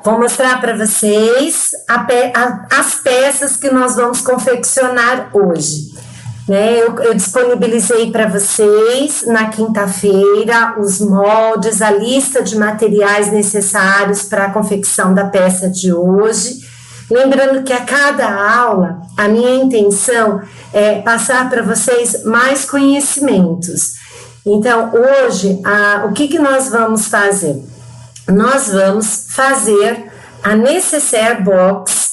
vou mostrar para vocês as peças que nós vamos confeccionar hoje. Né? Eu disponibilizei para vocês na quinta-feira os moldes, a lista de materiais necessários para a confecção da peça de hoje. Lembrando que a cada aula, a minha intenção é passar para vocês mais conhecimentos. Então, hoje, o que nós vamos fazer? Nós vamos fazer a Necessaire Box.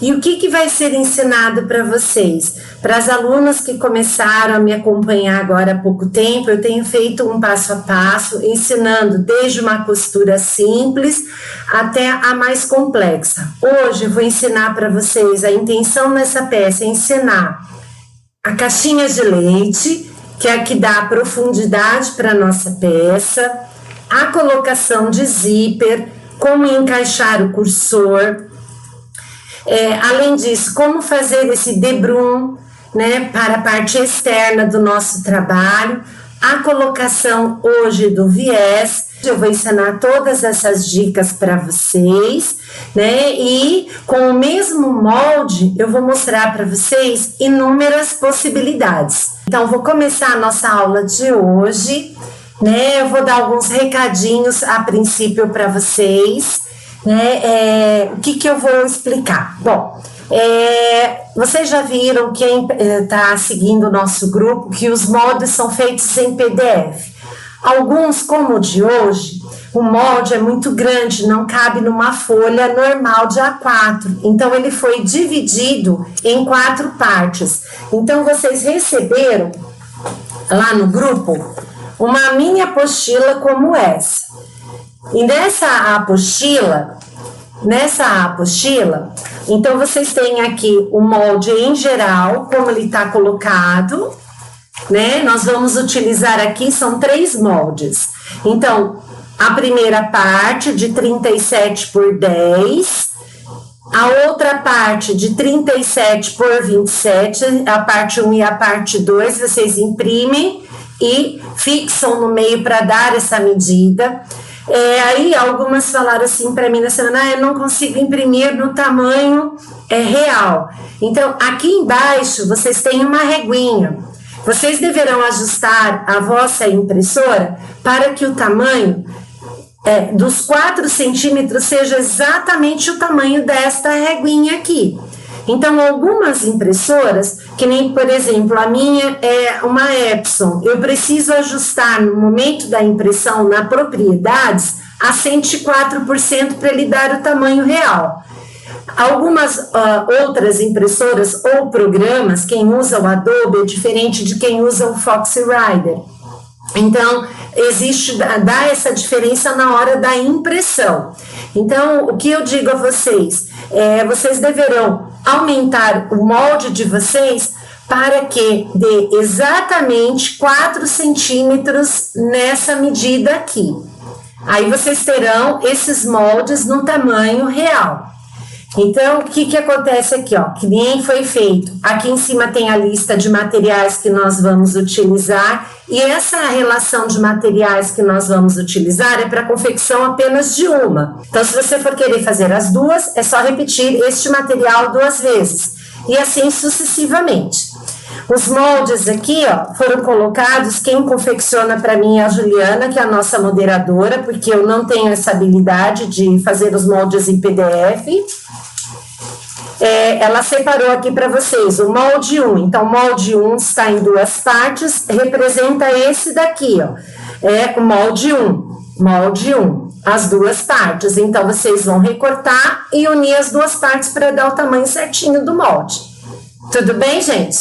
E o que vai ser ensinado para vocês? Para as alunas que começaram a me acompanhar agora há pouco tempo, eu tenho feito um passo a passo, ensinando desde uma costura simples até a mais complexa. Hoje eu vou ensinar para vocês, a intenção nessa peça é ensinar a caixinha de leite, que é a que dá profundidade para a nossa peça, a colocação de zíper, como encaixar o cursor. Além disso, como fazer esse debrum, né, para a parte externa do nosso trabalho, a colocação hoje do viés. Eu vou ensinar todas essas dicas para vocês, né, e com o mesmo molde eu vou mostrar para vocês inúmeras possibilidades. Então, vou começar a nossa aula de hoje, né, eu vou dar alguns recadinhos a princípio para vocês. O que eu vou explicar? Bom, vocês já viram, quem está seguindo o nosso grupo, que os moldes são feitos em PDF. Alguns, como o de hoje, o molde é muito grande, não cabe numa folha normal de A4. Então, ele foi dividido em 4 partes. Então, vocês receberam lá no grupo uma mini apostila como essa. E nessa apostila, então vocês têm aqui o molde em geral, como ele está colocado, né? Nós vamos utilizar aqui, são 3 moldes. Então, a primeira parte de 37 por 10, a outra parte de 37 por 27, a parte 1 e a parte 2, vocês imprimem e fixam no meio para dar essa medida. Aí algumas falaram assim para mim na semana, eu não consigo imprimir no tamanho real. Então, aqui embaixo vocês têm uma reguinha. Vocês deverão ajustar a vossa impressora para que o tamanho dos 4 centímetros seja exatamente o tamanho desta reguinha aqui. Então, algumas impressoras, que nem, por exemplo, a minha é uma Epson, eu preciso ajustar no momento da impressão, na propriedades, a 104% para ele dar o tamanho real. Algumas outras impressoras ou programas, quem usa o Adobe é diferente de quem usa o Foxrider. Então, dá essa diferença na hora da impressão. Então, o que eu digo a vocês, vocês deverão aumentar o molde de vocês para que dê exatamente 4 centímetros nessa medida aqui. Aí vocês terão esses moldes no tamanho real. Então, o que acontece aqui, ó, que nem foi feito. Aqui em cima tem a lista de materiais que nós vamos utilizar, e essa relação de materiais que nós vamos utilizar é para confecção apenas de uma. Então, se você for querer fazer as duas, é só repetir este material 2 vezes, e assim sucessivamente. Os moldes aqui, ó, foram colocados, quem confecciona para mim é a Juliana, que é a nossa moderadora, porque eu não tenho essa habilidade de fazer os moldes em PDF. Ela separou aqui para vocês o molde 1. Então, o molde 1 está em 2 partes, representa esse daqui, ó. O molde 1, as 2 partes. Então, vocês vão recortar e unir as 2 partes para dar o tamanho certinho do molde. Tudo bem, gente?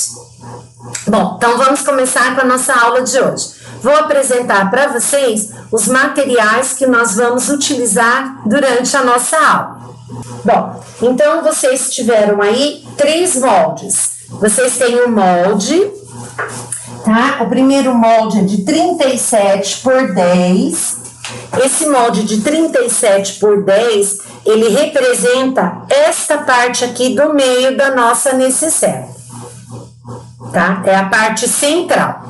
Bom, então vamos começar com a nossa aula de hoje. Vou apresentar para vocês os materiais que nós vamos utilizar durante a nossa aula. Bom, então vocês tiveram aí 3 moldes. Vocês têm um molde, tá? O primeiro molde é de 37 por 10. Esse molde de 37 por 10, ele representa esta parte aqui do meio da nossa necessaire, tá? É a parte central.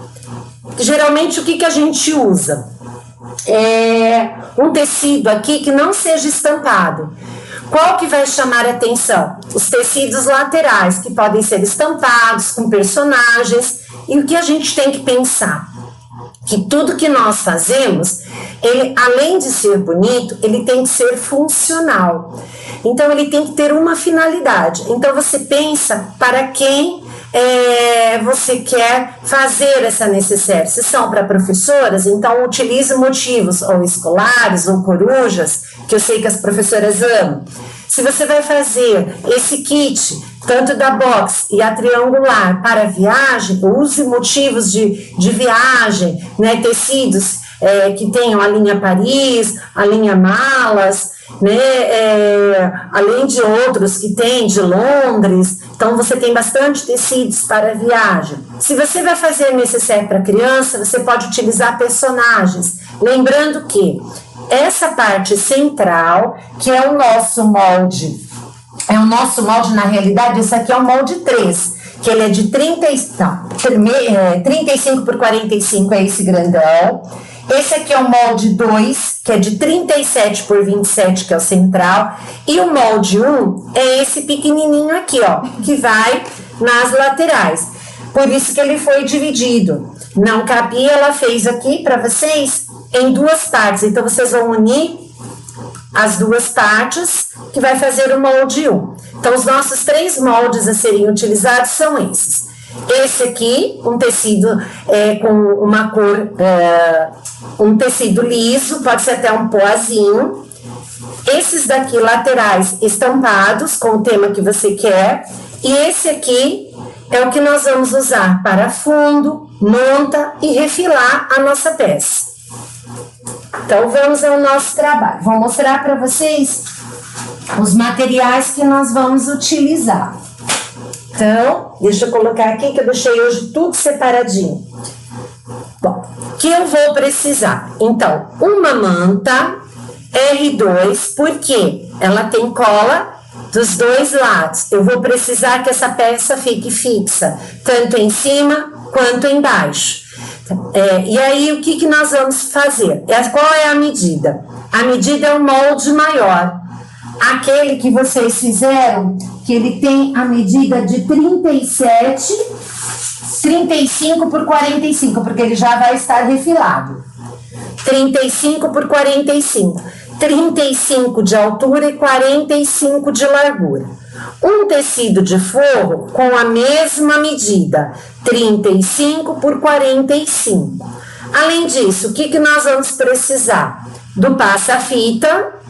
Geralmente, o que a gente usa? Um tecido aqui que não seja estampado. Qual que vai chamar a atenção? Os tecidos laterais, que podem ser estampados com personagens. E o que a gente tem que pensar? Que tudo que nós fazemos, ele, além de ser bonito, ele tem que ser funcional. Então, ele tem que ter uma finalidade. Então, você pensa para quem você quer fazer essa necessaire. Se são para professoras, então utilize motivos ou escolares ou corujas, que eu sei que as professoras amam. Se você vai fazer esse kit, tanto da box e a triangular para viagem, use motivos de viagem, né, tecidos que tenham a linha Paris, a linha Malas, né, além de outros que tem de Londres. Então você tem bastante tecidos para viagem. Se você vai fazer necessaire para criança, você pode utilizar personagens, lembrando que essa parte central, que é o nosso molde, na realidade, esse aqui é o molde 3, que ele é de 35 por 45, é esse grandão. Esse aqui é o molde 2, que é de 37 por 27, que é o central. E o molde 1 é esse pequenininho aqui, ó, que vai nas laterais. Por isso que ele foi dividido. Não cabia, ela fez aqui para vocês em duas partes. Então, vocês vão unir as duas partes, que vai fazer o molde 1. Então, os nossos 3 moldes a serem utilizados são esses. Esse aqui, um tecido com uma cor, um tecido liso, pode ser até um poazinho. Esses daqui laterais estampados com o tema que você quer. E esse aqui é o que nós vamos usar para fundo, monta e refilar a nossa peça. Então, vamos ao nosso trabalho. Vou mostrar para vocês os materiais que nós vamos utilizar. Então, deixa eu colocar aqui que eu deixei hoje tudo separadinho. Bom, que eu vou precisar? Então, uma manta R2, porque ela tem cola dos dois lados. Eu vou precisar que essa peça fique fixa, tanto em cima quanto embaixo. E aí, o que nós vamos fazer? Qual é a medida? A medida é o molde maior. Aquele que vocês fizeram, que ele tem a medida de 35 por 45, porque ele já vai estar refilado. 35 por 45. 35 de altura e 45 de largura. Um tecido de forro com a mesma medida, 35 por 45. Além disso, o que nós vamos precisar? Do passa-fita,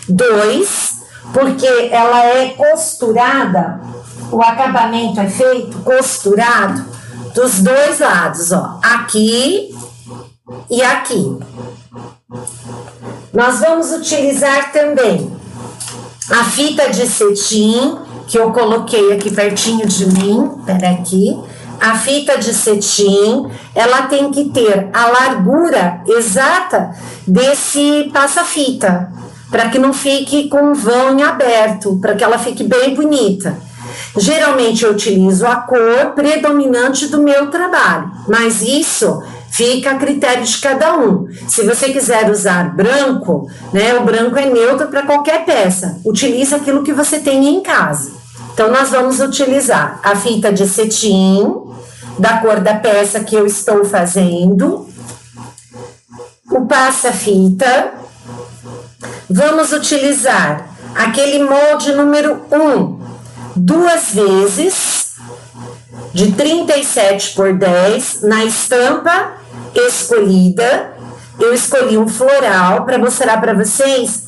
2, porque ela é costurada, o acabamento é feito costurado dos dois lados, ó, aqui e aqui. Nós vamos utilizar também a fita de cetim, que eu coloquei aqui pertinho de mim, aqui. A fita de cetim, ela tem que ter a largura exata desse passa-fita, para que não fique com vão em aberto, para que ela fique bem bonita. Geralmente eu utilizo a cor predominante do meu trabalho, mas isso fica a critério de cada um. Se você quiser usar branco, né, o branco é neutro para qualquer peça. Utilize aquilo que você tem em casa. Então, nós vamos utilizar a fita de cetim, da cor da peça que eu estou fazendo, o passa-fita. Vamos utilizar aquele molde número 1, 2 vezes, de 37 por 10, na estampa escolhida. Eu escolhi um floral para mostrar para vocês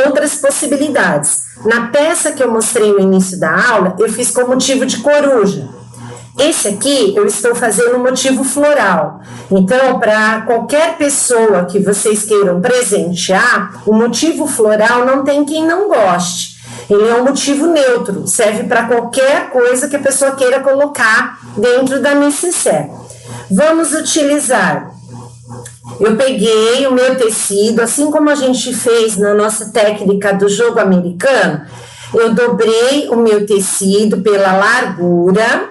outras possibilidades. Na peça que eu mostrei no início da aula, eu fiz com motivo de coruja. Esse aqui eu estou fazendo motivo floral. Então, para qualquer pessoa que vocês queiram presentear, o motivo floral não tem quem não goste. Ele é um motivo neutro, serve para qualquer coisa que a pessoa queira colocar dentro da necessaire. Vamos utilizar. Eu peguei o meu tecido, assim como a gente fez na nossa técnica do jogo americano, eu dobrei o meu tecido pela largura,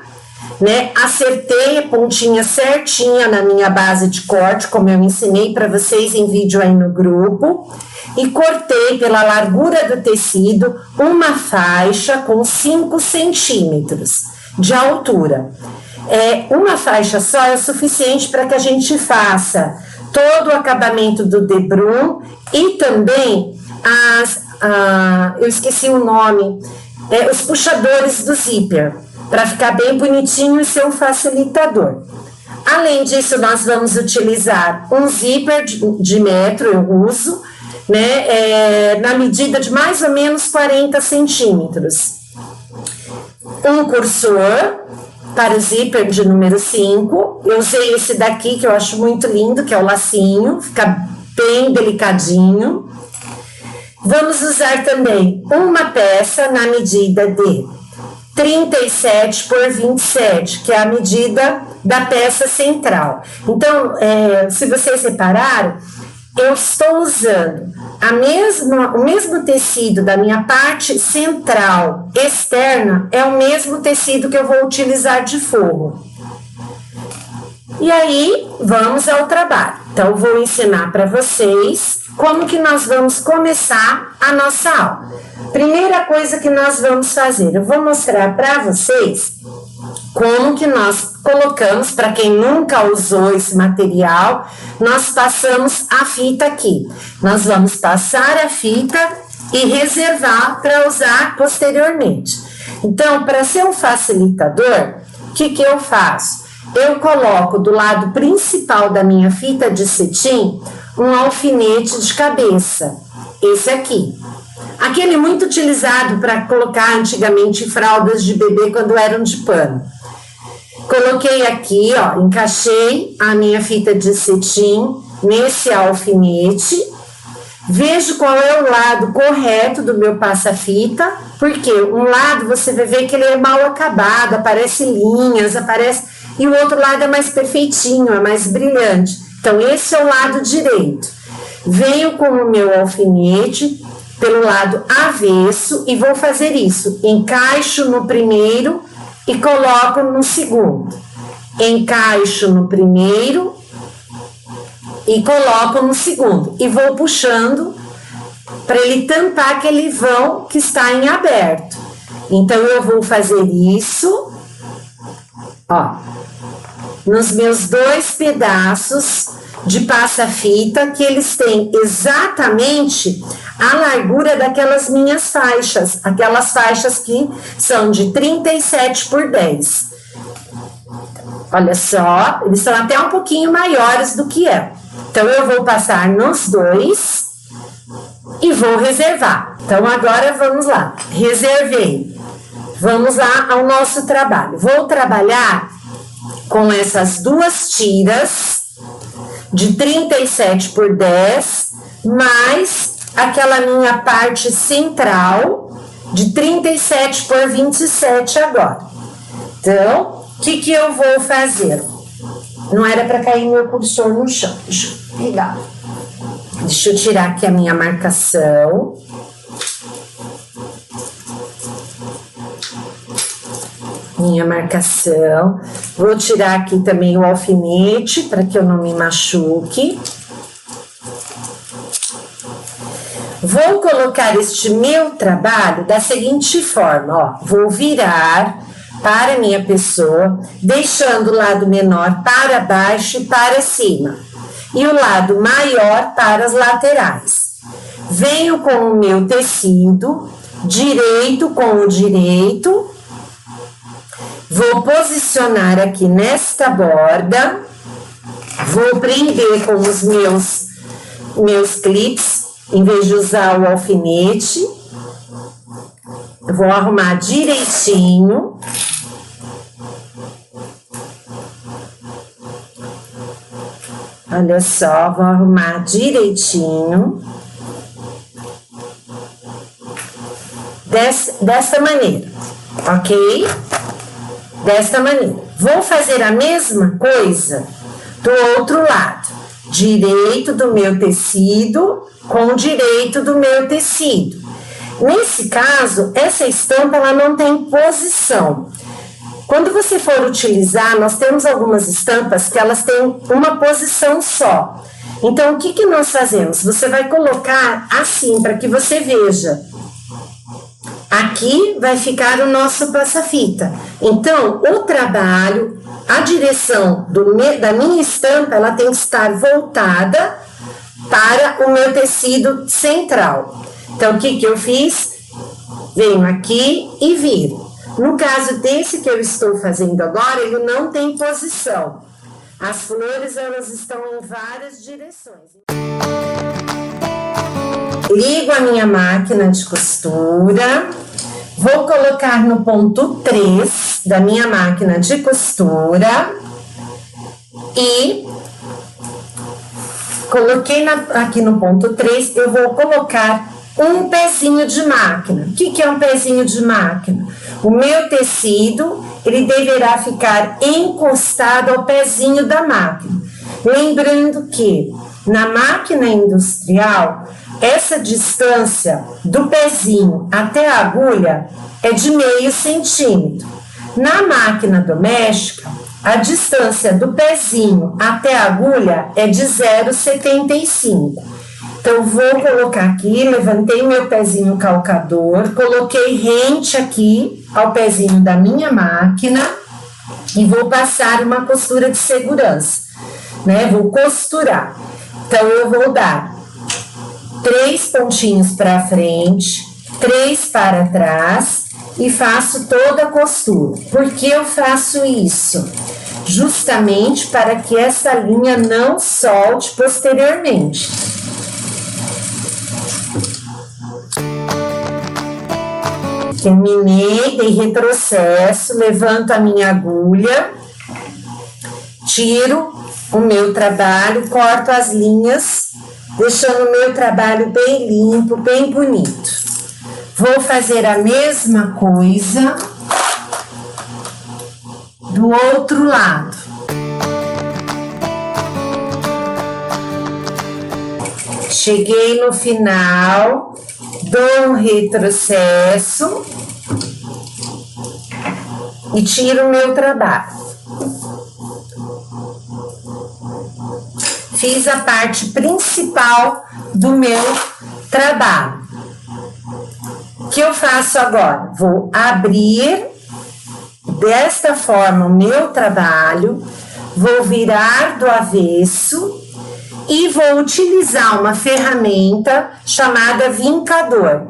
né? Acertei a pontinha certinha na minha base de corte, como eu ensinei para vocês em vídeo aí no grupo, e cortei pela largura do tecido uma faixa com 5 centímetros de altura. Uma faixa só é o suficiente para que a gente faça todo o acabamento do debrum e também eu esqueci o nome, os puxadores do zíper, para ficar bem bonitinho e ser um facilitador. Além disso, nós vamos utilizar um zíper de metro, eu uso, né, na medida de mais ou menos 40 centímetros. Um cursor para o zíper de número 5. Eu usei esse daqui, que eu acho muito lindo, que é o lacinho, fica bem delicadinho. Vamos usar também uma peça na medida de 37 por 27, que é a medida da peça central. Então, se vocês repararam, eu estou usando o mesmo tecido da minha parte central externa, é o mesmo tecido que eu vou utilizar de forro. E aí, vamos ao trabalho. Então, eu vou ensinar para vocês como que nós vamos começar a nossa aula. Primeira coisa que nós vamos fazer, eu vou mostrar para vocês como que nós colocamos, para quem nunca usou esse material, nós passamos a fita aqui. Nós vamos passar a fita e reservar para usar posteriormente. Então, para ser um facilitador, o que eu faço? Eu coloco do lado principal da minha fita de cetim um alfinete de cabeça, esse aqui. Aquele muito utilizado para colocar antigamente fraldas de bebê quando eram de pano. Coloquei aqui, ó, encaixei a minha fita de cetim nesse alfinete. Vejo qual é o lado correto do meu passa-fita, porque um lado você vai ver que ele é mal acabado, aparece linhas, e o outro lado é mais perfeitinho, é mais brilhante. Então, esse é o lado direito. Venho com o meu alfinete pelo lado avesso e vou fazer isso. Encaixo no primeiro e coloco no segundo. Encaixo no primeiro e coloco no segundo. E vou puxando para ele tampar aquele vão que está em aberto. Então, eu vou fazer isso, ó, nos meus 2 pedaços de passa-fita, que eles têm exatamente a largura daquelas minhas faixas, aquelas faixas que são de 37 por 10. Olha só, eles são até um pouquinho maiores do que eu. Então, eu vou passar nos 2 e vou reservar. Então, agora vamos lá. Reservei. Vamos lá ao nosso trabalho. Vou trabalhar com essas 2 tiras de 37 por 10, mais aquela minha parte central de 37 por 27 agora. Então, o que eu vou fazer? Não era para cair meu cursor no chão. Deixa eu pegar. Deixa eu tirar aqui a minha marcação. Vou tirar aqui também o alfinete para que eu não me machuque. Vou colocar este meu trabalho da seguinte forma, ó, vou virar para a minha pessoa, deixando o lado menor para baixo e para cima, e o lado maior para as laterais. Venho com o meu tecido, direito com o direito, vou posicionar aqui nesta borda, vou prender com os meus clips, em vez de usar o alfinete, eu vou arrumar direitinho. Olha só, vou arrumar direitinho. Desta maneira, ok? Desta maneira. Vou fazer a mesma coisa do outro lado. Direito do meu tecido com o direito do meu tecido. Nesse caso, essa estampa ela não tem posição. Quando você for utilizar, nós temos algumas estampas que elas têm uma posição só. Então, o que, que nós fazemos? Você vai colocar assim, para que você veja. Aqui vai ficar o nosso passa-fita. Então, o trabalho, a direção da minha estampa, ela tem que estar voltada para o meu tecido central. Então, o que, que eu fiz? Venho aqui e viro. No caso desse que eu estou fazendo agora, ele não tem posição. As flores, elas estão em várias direções. Ligo a minha máquina de costura. Vou colocar no ponto 3 da minha máquina de costura. E coloquei aqui no ponto 3, eu vou colocar um pezinho de máquina. O que é um pezinho de máquina? O meu tecido, ele deverá ficar encostado ao pezinho da máquina. Lembrando que na máquina industrial, essa distância do pezinho até a agulha é de meio centímetro. Na máquina doméstica, a distância do pezinho até a agulha é de 0,75. Então, vou colocar aqui, levantei meu pezinho calcador, coloquei rente aqui ao pezinho da minha máquina e vou passar uma costura de segurança, né? Vou costurar. Então, eu vou dar 3 pontinhos para frente, 3 para trás e faço toda a costura. Por que eu faço isso? Justamente para que essa linha não solte posteriormente. Terminei, dei retrocesso, levanto a minha agulha, tiro o meu trabalho, corto as linhas, deixando o meu trabalho bem limpo, bem bonito. Vou fazer a mesma coisa do outro lado. Cheguei no final, dou um retrocesso e tiro o meu trabalho. Fiz a parte principal do meu trabalho. O que eu faço agora? Vou abrir desta forma o meu trabalho, vou virar do avesso e vou utilizar uma ferramenta chamada vincador.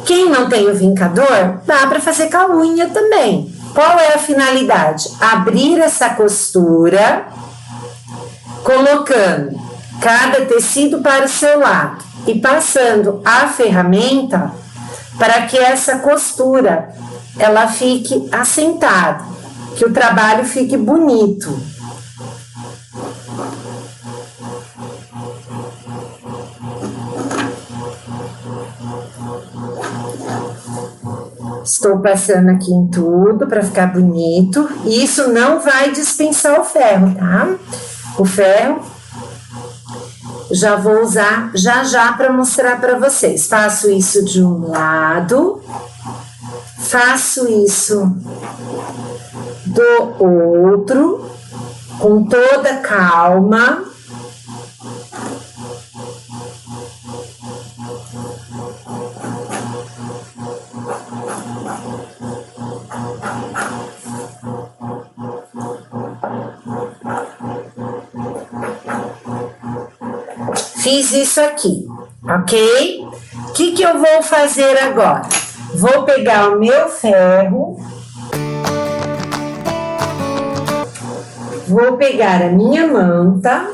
Quem não tem o vincador, dá para fazer com a unha também. Qual é a finalidade? Abrir essa costura, colocando cada tecido para o seu lado e passando a ferramenta para que essa costura ela fique assentada, que o trabalho fique bonito. Estou passando aqui em tudo para ficar bonito. E isso não vai dispensar o ferro, tá? O ferro já vou usar já para mostrar para vocês. Faço isso de um lado, faço isso do outro, com toda calma. Fiz isso aqui, ok? O que eu vou fazer agora? Vou pegar o meu ferro, vou pegar a minha manta,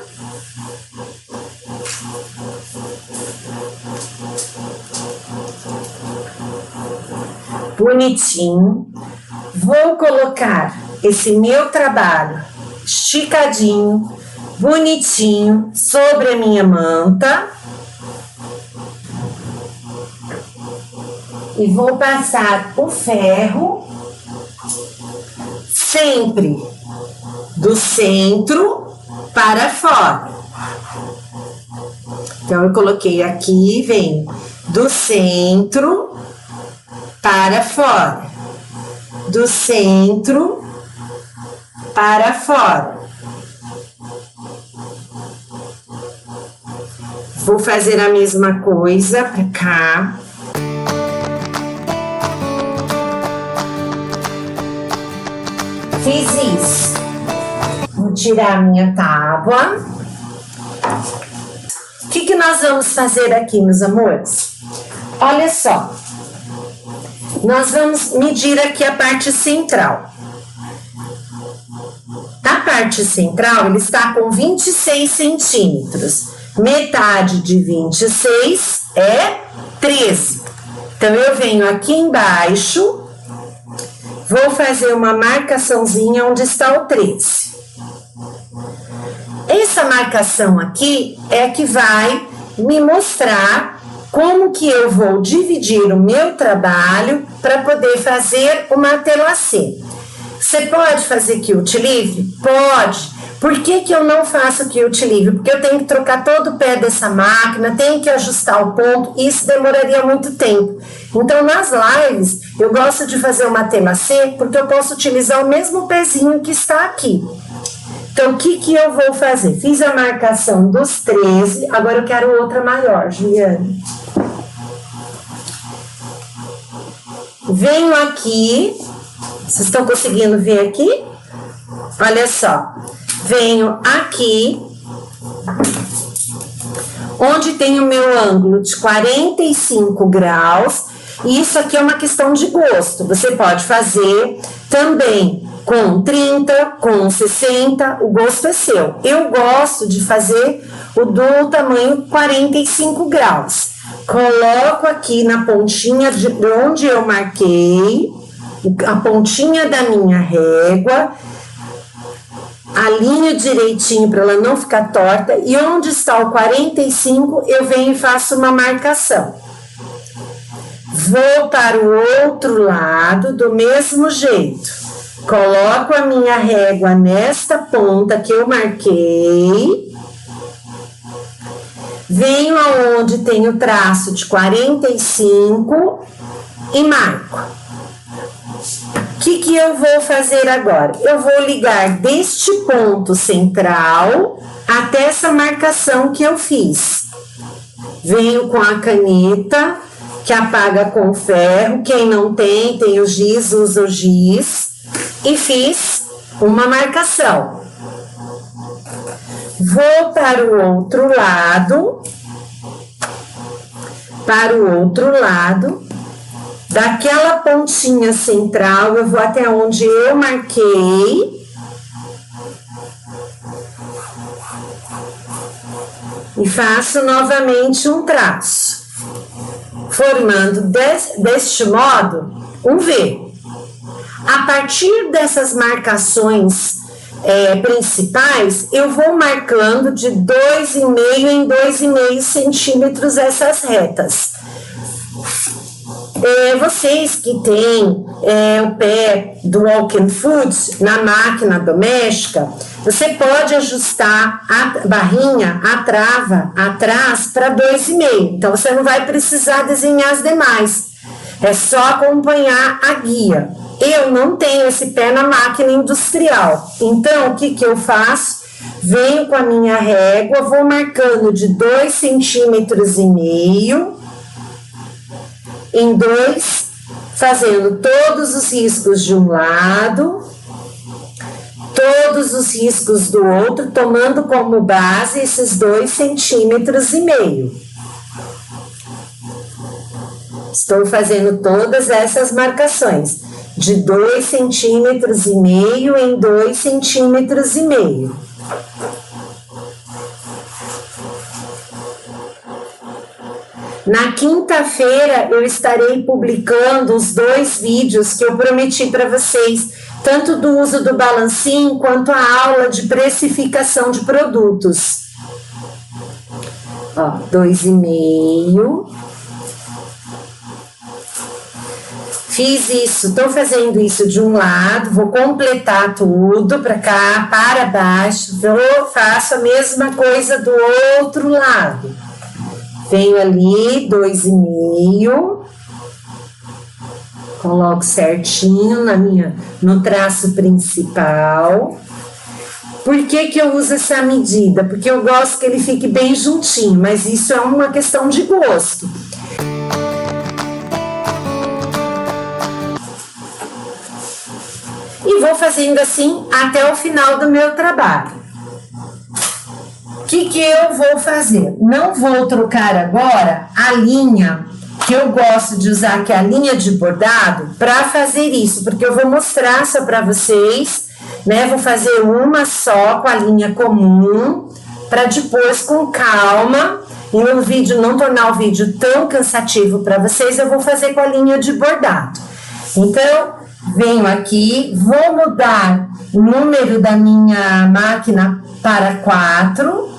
bonitinho, vou colocar esse meu trabalho esticadinho, bonitinho, sobre a minha manta. E vou passar o ferro sempre do centro para fora. Então, eu coloquei aqui, vem do centro para fora. do centro para fora. Vou fazer a mesma coisa para cá. Fiz isso. Vou tirar a minha tábua. O que nós vamos fazer aqui, meus amores? Olha só. Nós vamos medir aqui a parte central. A parte central, ele está com 26 centímetros. Metade de 26 é 13. Então, eu venho aqui embaixo, vou fazer uma marcaçãozinha onde está o 13. Essa marcação aqui é que vai me mostrar como que eu vou dividir o meu trabalho para poder fazer uma tela C. Você pode fazer quilt livre? Pode. Por que eu não faço quilt livre? Porque eu tenho que trocar todo o pé dessa máquina, tenho que ajustar o ponto, e isso demoraria muito tempo. Então, nas lives, eu gosto de fazer uma tela C, porque eu posso utilizar o mesmo pezinho que está aqui. Então, o que eu vou fazer? Fiz a marcação dos 13, agora eu quero outra maior, Juliane. Venho aqui, vocês estão conseguindo ver aqui? Olha só, venho aqui, onde tem o meu ângulo de 45 graus, e isso aqui é uma questão de gosto. Você pode fazer também com 30, com 60, o gosto é seu. Eu gosto de fazer o do tamanho 45 graus. Coloco aqui na pontinha de onde eu marquei, a pontinha da minha régua, alinho direitinho para ela não ficar torta, e onde está o 45, eu venho e faço uma marcação. Vou para o outro lado do mesmo jeito. Coloco a minha régua nesta ponta que eu marquei. Venho aonde tem o traço de 45 e marco. O que eu vou fazer agora? Eu vou ligar deste ponto central até essa marcação que eu fiz. Venho com a caneta, que apaga com ferro. Quem não tem, tem o giz, usa o giz. E fiz uma marcação. Vou para o outro lado. Para o outro lado. Daquela pontinha central, eu vou até onde eu marquei. E faço novamente um traço. Formando deste modo um V. A partir dessas marcações principais, eu vou marcando de 2,5 em 2,5 centímetros essas retas. Vocês que têm o pé do Walking Food na máquina doméstica, você pode ajustar a barrinha, a trava atrás para 2,5. Então, você não vai precisar desenhar as demais. É só acompanhar a guia. Eu não tenho esse pé na máquina industrial. Então, o que eu faço? Venho com a minha régua, vou marcando de 2,5 centímetros em 2, fazendo todos os riscos de um lado, todos os riscos do outro, tomando como base esses 2,5 centímetros. Estou fazendo todas essas marcações, de 2,5 centímetros em 2,5 centímetros. Na quinta-feira eu estarei publicando os 2 vídeos que eu prometi para vocês, tanto do uso do balancim quanto a aula de precificação de produtos. Ó, 2,5. Fiz isso, estou fazendo isso de um lado, vou completar tudo para cá, para baixo, faço a mesma coisa do outro lado. Venho ali, 2,5, Coloco certinho no traço principal. Por que que eu uso essa medida? Porque eu gosto que ele fique bem juntinho, mas isso é uma questão de gosto. E vou fazendo assim até o final do meu trabalho. O que que eu vou fazer? Não vou trocar agora a linha que eu gosto de usar, que é a linha de bordado, para fazer isso, porque eu vou mostrar só para vocês, né? Vou fazer uma só com a linha comum, para depois, com calma, e no vídeo não tornar o vídeo tão cansativo para vocês, eu vou fazer com a linha de bordado. Então, venho aqui, vou mudar o número da minha máquina para 4,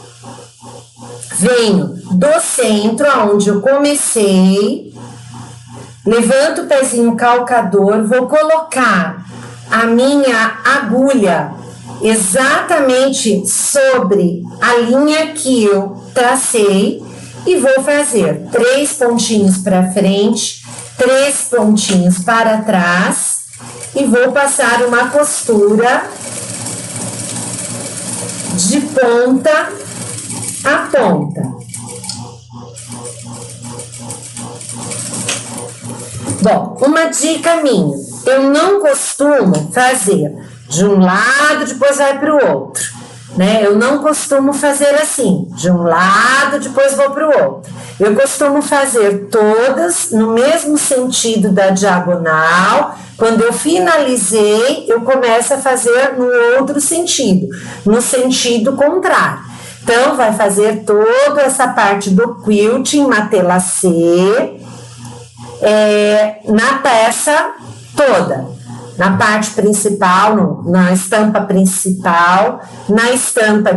venho do centro, aonde eu comecei, levanto o pezinho calcador, vou colocar a minha agulha exatamente sobre a linha que eu tracei e vou fazer 3 pontinhos para frente, 3 pontinhos para trás e vou passar uma costura de ponta a ponta. Bom, uma dica minha, eu não costumo fazer de um lado, depois vai para o outro, né? Eu não costumo fazer assim, de um lado, depois vou para o outro. Eu costumo fazer todas no mesmo sentido da diagonal. Quando eu finalizei, eu começo a fazer no outro sentido, no sentido contrário. Então, vai fazer toda essa parte do quilting matelassé na peça toda. Na parte principal, na estampa principal, na estampa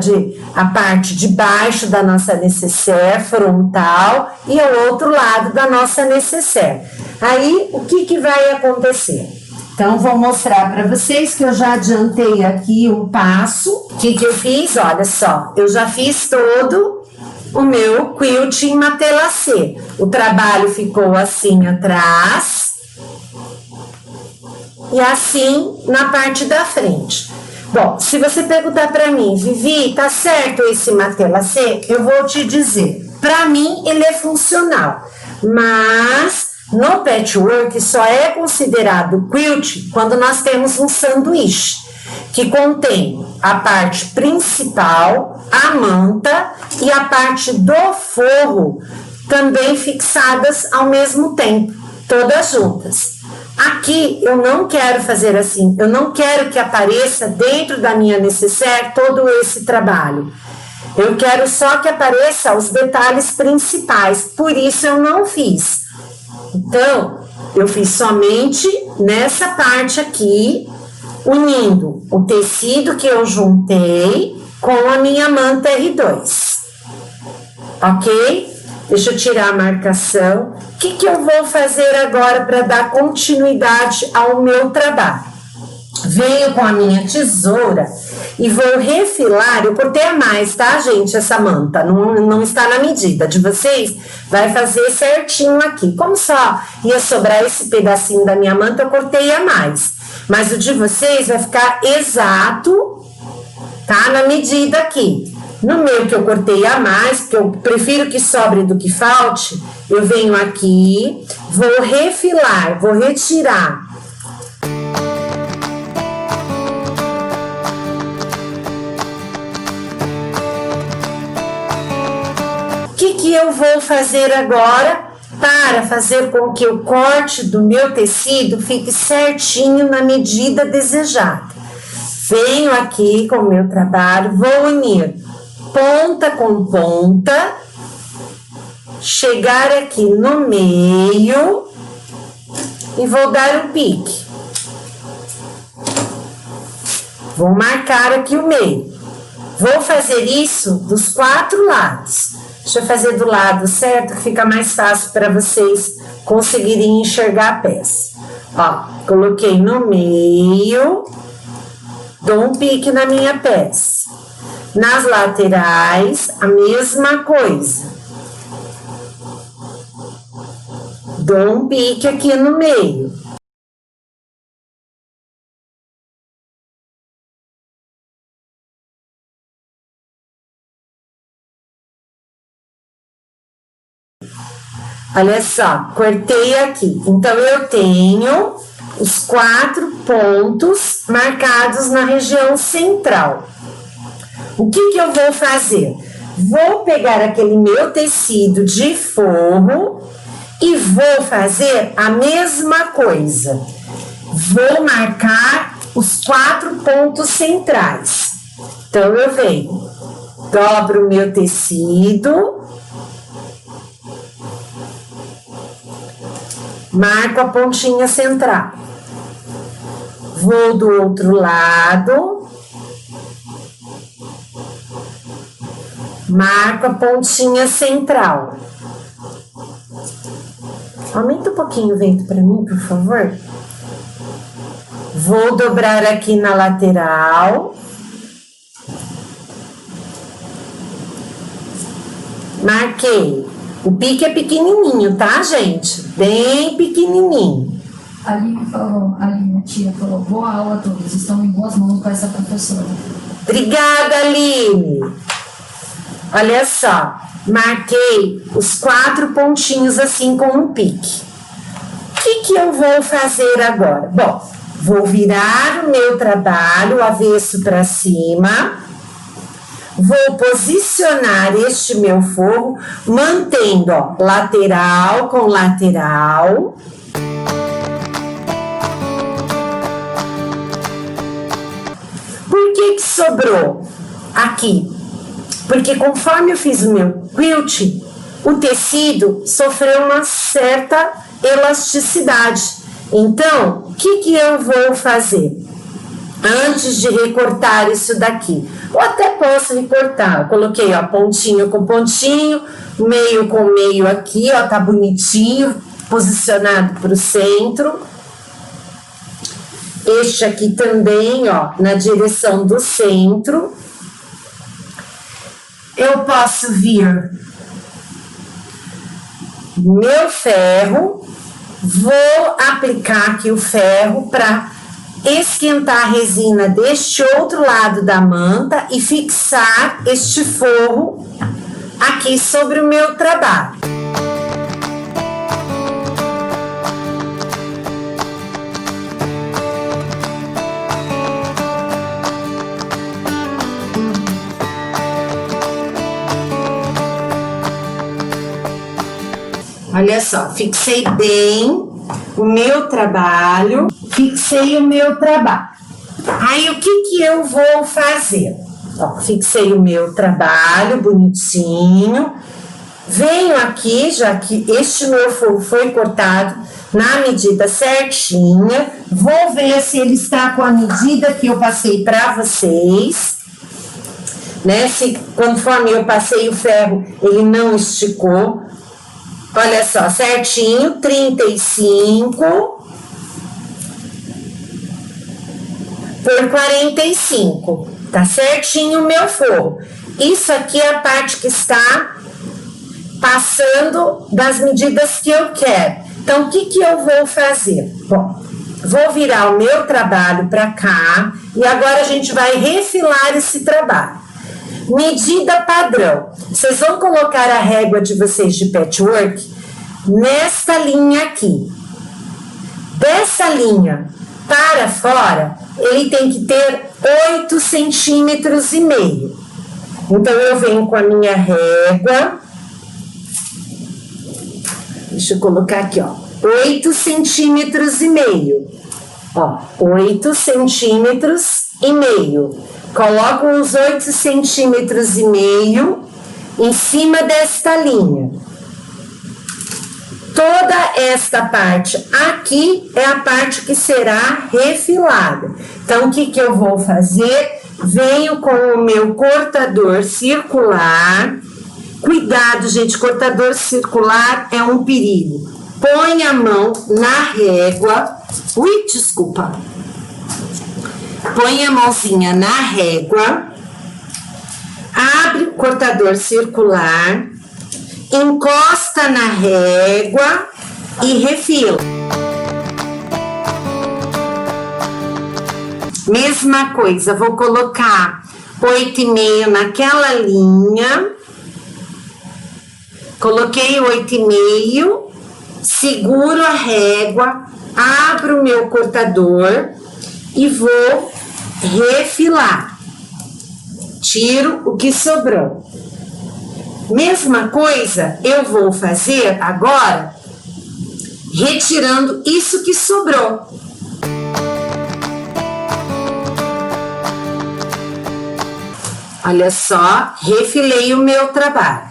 a parte de baixo da nossa nécessaire frontal e ao outro lado da nossa nécessaire. Aí, o que que vai acontecer? Então, vou mostrar para vocês que eu já adiantei aqui um passo. O que que eu fiz? Olha só, eu já fiz todo o meu quilting matelassé. O trabalho ficou assim atrás e assim na parte da frente. Bom, se você perguntar para mim, Vivi, tá certo esse matelassé? Eu vou te dizer, para mim ele é funcional, mas no patchwork só é considerado quilt quando nós temos um sanduíche, que contém a parte principal, a manta e a parte do forro também fixadas ao mesmo tempo, todas juntas. Aqui eu não quero fazer assim, eu não quero que apareça dentro da minha nécessaire todo esse trabalho. Eu quero só que apareça os detalhes principais, por isso eu não fiz. Então, eu fiz somente nessa parte aqui, unindo o tecido que eu juntei com a minha manta R2. Ok? Deixa eu tirar a marcação. O que que eu vou fazer agora para dar continuidade ao meu trabalho? Venho com a minha tesoura e vou refilar. Eu cortei a mais, tá, gente? Essa manta não está na medida de vocês. Vai fazer certinho aqui. Como só ia sobrar esse pedacinho da minha manta, eu cortei a mais. Mas o de vocês vai ficar exato, tá? Na medida aqui. No meu que eu cortei a mais, porque eu prefiro que sobre do que falte, eu venho aqui, vou refilar, vou retirar o que eu vou fazer agora para fazer com que o corte do meu tecido fique certinho na medida desejada. Venho aqui com o meu trabalho, vou unir ponta com ponta, chegar aqui no meio e vou dar um pique. Vou marcar aqui o meio. Vou fazer isso dos 4 lados. Deixa eu fazer do lado certo, que fica mais fácil para vocês conseguirem enxergar a peça. Ó, coloquei no meio, dou um pique na minha peça. Nas laterais, a mesma coisa. Dou um pique aqui no meio. Olha só, cortei aqui. Então, eu tenho os 4 pontos marcados na região central. O que eu vou fazer? Vou pegar aquele meu tecido de forro e vou fazer a mesma coisa. Vou marcar os 4 pontos centrais. Então, eu venho, dobro o meu tecido, marco a pontinha central. Vou do outro lado, marco a pontinha central. Aumenta um pouquinho o vento para mim, por favor. Vou dobrar aqui na lateral. Marquei. O pique é pequenininho, tá, gente? Bem pequenininho. A minha tia falou, boa aula a todos, estão em boas mãos com essa professora. Obrigada, Aline. Olha só, marquei os 4 pontinhos assim com um pique. O que eu vou fazer agora? Bom, vou virar o meu trabalho avesso para cima. Vou posicionar este meu forro, mantendo, ó, lateral com lateral. Por que sobrou aqui? Porque conforme eu fiz o meu quilt, o tecido sofreu uma certa elasticidade. Então, o que eu vou fazer? Antes de recortar isso daqui, ou até posso recortar, eu coloquei, ó, pontinho com pontinho, meio com meio aqui, ó, tá bonitinho, posicionado pro centro. Este aqui também, ó, na direção do centro. Eu posso vir meu ferro, vou aplicar aqui o ferro para esquentar a resina deste outro lado da manta e fixar este forro aqui sobre o meu trabalho. Olha só, fixei bem o meu trabalho. Fixei o meu trabalho. Aí, o que eu vou fazer? Ó, fixei o meu trabalho bonitinho. Venho aqui, já que este meu forro foi cortado na medida certinha. Vou ver se ele está com a medida que eu passei para vocês. Né? Se conforme eu passei o ferro, ele não esticou. Olha só, certinho, 35 por 45, tá certinho o meu forro. Isso aqui é a parte que está passando das medidas que eu quero. Então, o que eu vou fazer? Bom, vou virar o meu trabalho para cá e agora a gente vai refilar esse trabalho. Medida padrão. Vocês vão colocar a régua de vocês de patchwork nesta linha aqui. Dessa linha para fora, ele tem que ter 8,5 centímetros. Então, eu venho com a minha régua. Deixa eu colocar aqui, ó. 8,5 centímetros. Ó, 8,5 centímetros. Coloco os 8,5 centímetros em cima desta linha. Toda esta parte aqui é a parte que será refilada. Então, o que eu vou fazer? Venho com o meu cortador circular. Cuidado, gente, cortador circular é um perigo. Põe a mão na régua. Ui, desculpa. Põe a mãozinha na régua. Abre o cortador circular. Encosta na régua e refila. Mesma coisa, vou colocar 8,5 naquela linha. Coloquei 8,5, seguro a régua, abro o meu cortador e vou refilar. Tiro o que sobrou. Mesma coisa eu vou fazer agora, retirando isso que sobrou. Olha só, refilei o meu trabalho.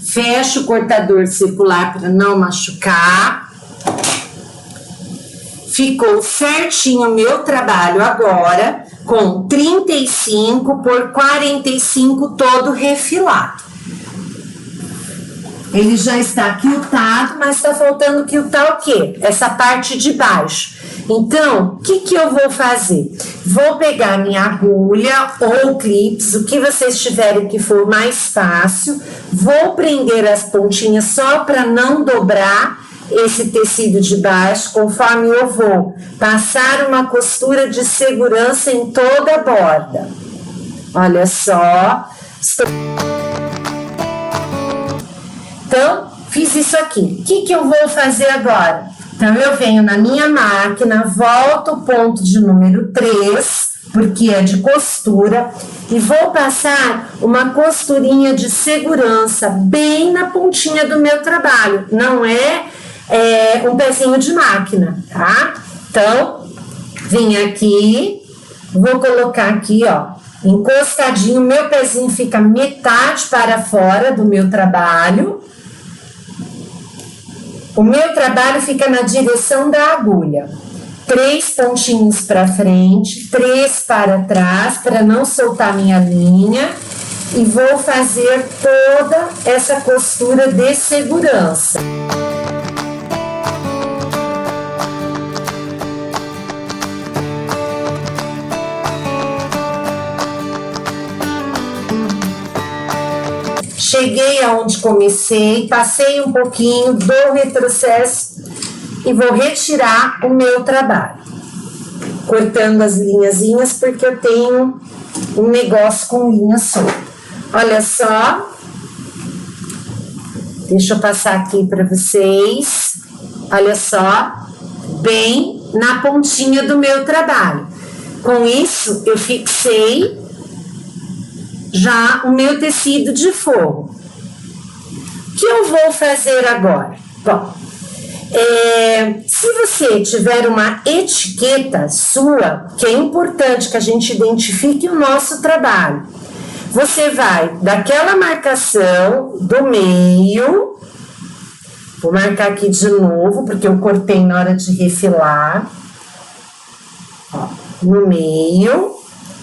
Fecho o cortador circular para não machucar. Ficou certinho o meu trabalho agora, com 35 por 45 todo refilado. Ele já está quiltado, mas está faltando quiltar o quê? Essa parte de baixo. Então, o que eu vou fazer? Vou pegar minha agulha ou clips, o que vocês tiverem que for mais fácil. Vou prender as pontinhas só para não dobrar esse tecido de baixo, conforme eu vou passar uma costura de segurança em toda a borda. Olha só. Então, fiz isso aqui. O que eu vou fazer agora? Então, eu venho na minha máquina, volto o ponto de número 3, porque é de costura, e vou passar uma costurinha de segurança bem na pontinha do meu trabalho. Não é um pezinho de máquina, tá? Então, vim aqui, vou colocar aqui, ó, encostadinho, meu pezinho fica metade para fora do meu trabalho. O meu trabalho fica na direção da agulha. 3 pontinhos para frente, 3 para trás, para não soltar minha linha. E vou fazer toda essa costura de segurança. Cheguei aonde comecei, passei um pouquinho, dou retrocesso e vou retirar o meu trabalho. Cortando as linhazinhas, porque eu tenho um negócio com linha solta. Olha só. Deixa eu passar aqui para vocês. Olha só. Bem na pontinha do meu trabalho. Com isso, eu fixei já o meu tecido de forro. O que eu vou fazer agora? Bom, se você tiver uma etiqueta sua, que é importante que a gente identifique o nosso trabalho, você vai daquela marcação do meio, vou marcar aqui de novo, porque eu cortei na hora de refilar, ó, no meio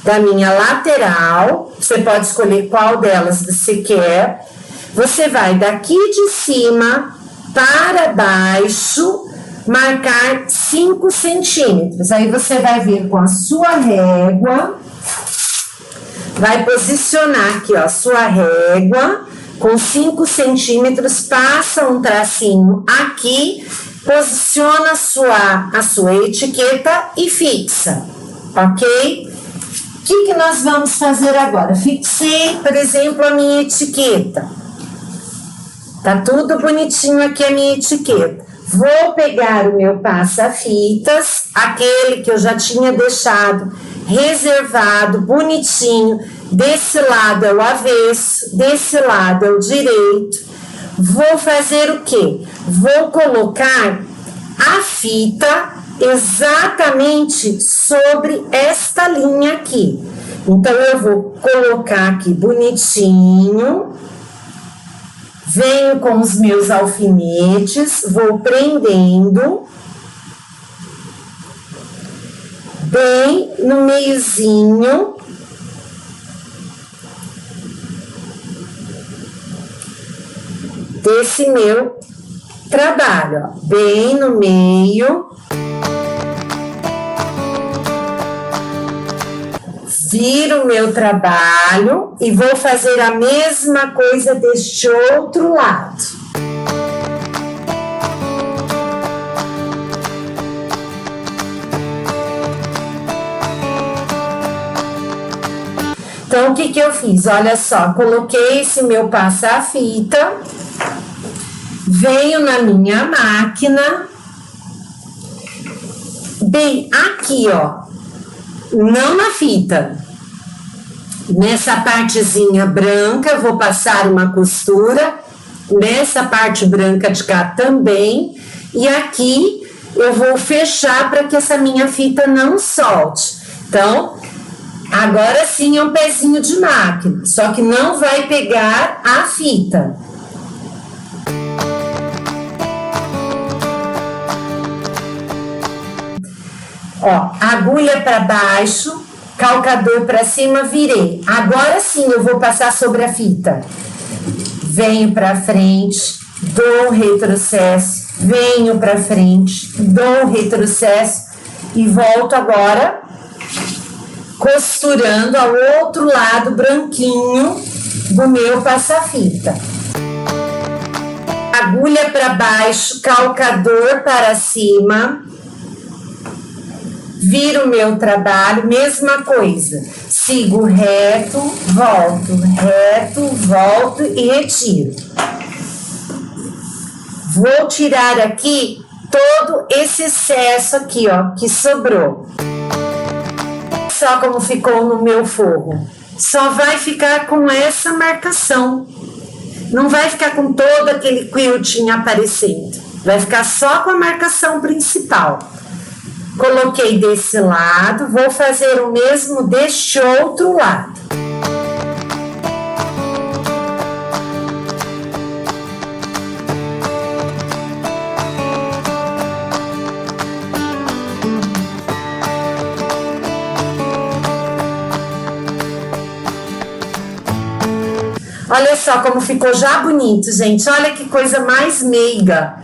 da minha lateral, você pode escolher qual delas você quer. Você vai daqui de cima para baixo, marcar 5 centímetros. Aí você vai vir com a sua régua, vai posicionar aqui, ó, sua régua, com 5 centímetros, passa um tracinho aqui, posiciona a sua etiqueta e fixa, ok? O que nós vamos fazer agora? Fixei, por exemplo, a minha etiqueta. Tá tudo bonitinho aqui a minha etiqueta. Vou pegar o meu passa-fitas, aquele que eu já tinha deixado reservado, bonitinho. Desse lado é o avesso, desse lado é o direito. Vou fazer o quê? Vou colocar a fita exatamente sobre esta linha aqui. Então, eu vou colocar aqui bonitinho, venho com os meus alfinetes, vou prendendo bem no meiozinho desse meu trabalho, ó, bem no meio. Viro o meu trabalho e vou fazer a mesma coisa deste outro lado. Então, o que eu fiz? Olha só, coloquei esse meu passa-fita venho na minha máquina, bem aqui, ó, não na fita, nessa partezinha branca, vou passar uma costura, nessa parte branca de cá também, e aqui eu vou fechar para que essa minha fita não solte. Então, agora sim é um pezinho de máquina, só que não vai pegar a fita. Ó, agulha para baixo, calcador para cima, virei. Agora sim eu vou passar sobre a fita. Venho para frente, dou um retrocesso, venho para frente, dou um retrocesso e volto agora costurando ao outro lado branquinho do meu passa-fita. Agulha para baixo, calcador para cima. Viro o meu trabalho, mesma coisa. Sigo reto, volto e retiro. Vou tirar aqui todo esse excesso aqui, ó, que sobrou. Só como ficou no meu forro. Só vai ficar com essa marcação. Não vai ficar com todo aquele quilting aparecendo. Vai ficar só com a marcação principal. Coloquei desse lado, vou fazer o mesmo deste outro lado. Olha só como ficou já bonito, gente. Olha que coisa mais meiga.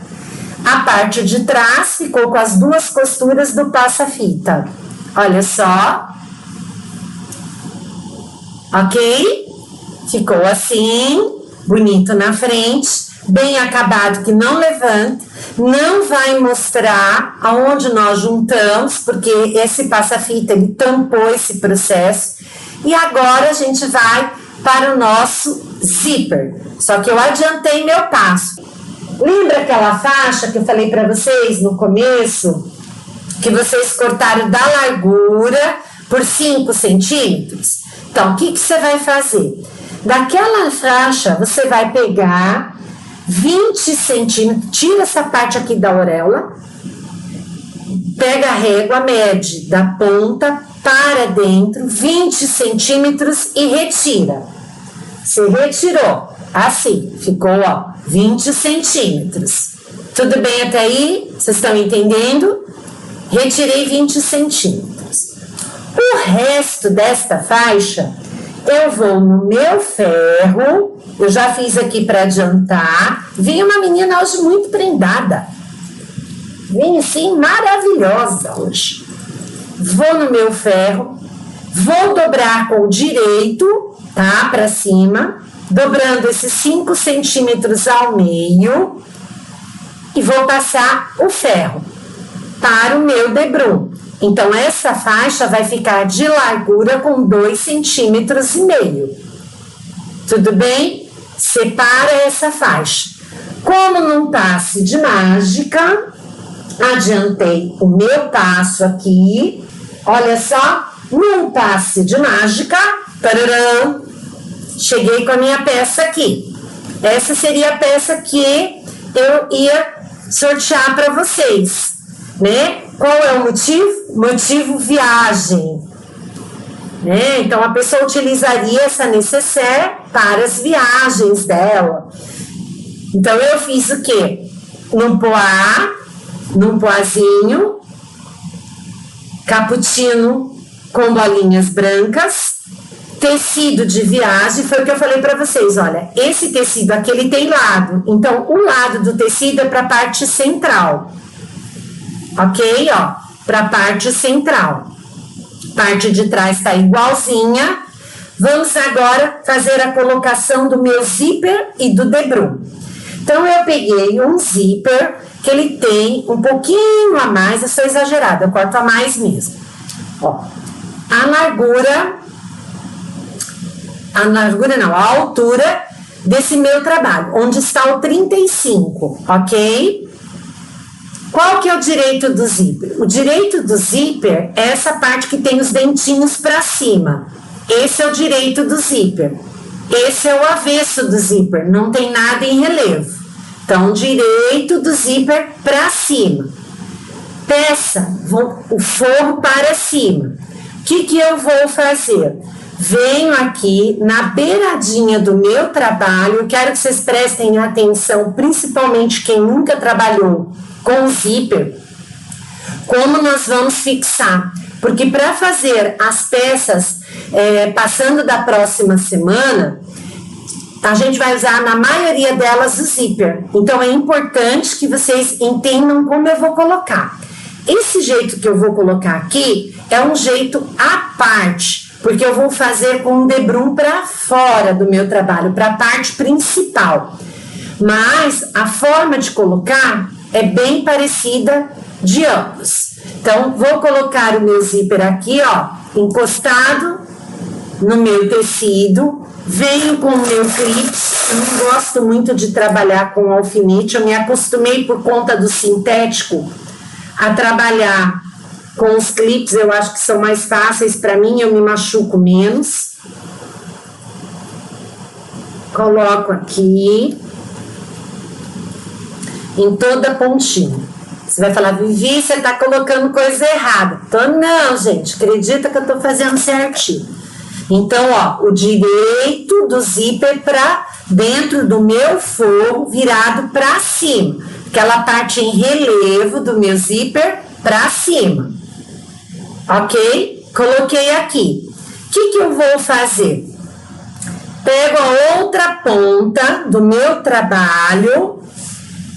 A parte de trás ficou com as duas costuras do passa-fita. Olha só. Ok? Ficou assim, bonito na frente, bem acabado, que não levanta, não vai mostrar aonde nós juntamos, porque esse passa-fita, ele tampou esse processo. E agora a gente vai para o nosso zíper. Só que eu adiantei meu passo. Lembra aquela faixa que eu falei para vocês no começo? Que vocês cortaram da largura por 5 centímetros? Então, o que você vai fazer? Daquela faixa, você vai pegar 20 centímetros, tira essa parte aqui da auréola, pega a régua, mede da ponta para dentro, 20 centímetros e retira. Você retirou, assim, ficou, ó, 20 centímetros. Tudo bem até aí? Vocês estão entendendo? Retirei 20 centímetros. O resto desta faixa, eu vou no meu ferro, eu já fiz aqui para adiantar. Vem uma menina hoje muito prendada. Vem assim, maravilhosa hoje. Vou no meu ferro, vou dobrar com o direito, tá? Para cima, dobrando esses 5 centímetros ao meio e vou passar o ferro para o meu debrum. Então, essa faixa vai ficar de largura com 2,5 centímetros. Tudo bem? Separa essa faixa. Como num passe de mágica, adiantei o meu passo aqui. Olha só, num passe de mágica, tararam, cheguei com a minha peça aqui. Essa seria a peça que eu ia sortear para vocês, né? Qual é o motivo? Motivo viagem, né? Então a pessoa utilizaria essa nécessaire para as viagens dela. Então eu fiz o quê? Num poazinho, cappuccino com bolinhas brancas, tecido de viagem. Foi o que eu falei para vocês, olha, esse tecido aqui ele tem lado, então o lado do tecido é para a parte central, ok, ó, para a parte central, parte de trás tá igualzinha. Vamos agora fazer a colocação do meu zíper e do debrum. Então eu peguei um zíper que ele tem um pouquinho a mais, eu sou exagerada, eu corto a mais mesmo, ó, a altura desse meu trabalho, onde está o 35, ok? Qual que é o direito do zíper? O direito do zíper é essa parte que tem os dentinhos para cima. Esse é o direito do zíper. Esse é o avesso do zíper, não tem nada em relevo. Então, direito do zíper para cima. Peça o forro para cima. O que eu vou fazer? Venho aqui na beiradinha do meu trabalho, quero que vocês prestem atenção, principalmente quem nunca trabalhou com o zíper, como nós vamos fixar. Porque para fazer as peças, passando da próxima semana, a gente vai usar na maioria delas o zíper. Então é importante que vocês entendam como eu vou colocar. Esse jeito que eu vou colocar aqui é um jeito à parte, porque eu vou fazer com um debrum para fora do meu trabalho, para a parte principal. Mas a forma de colocar é bem parecida de ambos. Então, vou colocar o meu zíper aqui, ó, encostado no meu tecido. Venho com o meu clips. Eu não gosto muito de trabalhar com alfinete. Eu me acostumei por conta do sintético a trabalhar com os clips. Eu acho que são mais fáceis para mim. Eu me machuco menos. Coloco aqui em toda a pontinha. Você vai falar, Vivi, você tá colocando coisa errada. Então, não, gente, acredita que eu tô fazendo certinho. Então, ó, o direito do zíper para dentro do meu forro virado para cima. Aquela parte em relevo do meu zíper para cima. Ok? Coloquei aqui. O que eu vou fazer? Pego a outra ponta do meu trabalho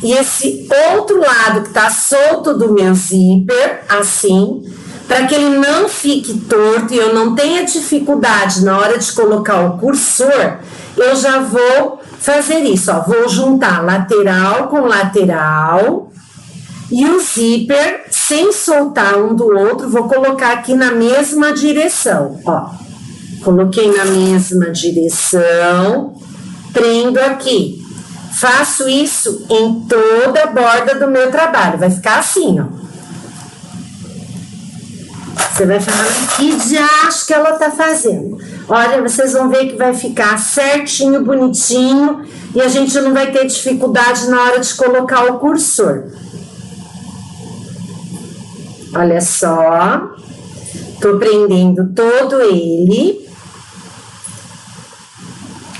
e esse outro lado que tá solto do meu zíper, assim, para que ele não fique torto e eu não tenha dificuldade na hora de colocar o cursor, eu já vou fazer isso, ó. Vou juntar lateral com lateral e o zíper, sem soltar um do outro, vou colocar aqui na mesma direção, ó. Coloquei na mesma direção, prendo aqui. Faço isso em toda a borda do meu trabalho. Vai ficar assim, ó. Você vai falar, que diacho que ela tá fazendo? Olha, vocês vão ver que vai ficar certinho, bonitinho, e a gente não vai ter dificuldade na hora de colocar o cursor. Olha só. Tô prendendo todo ele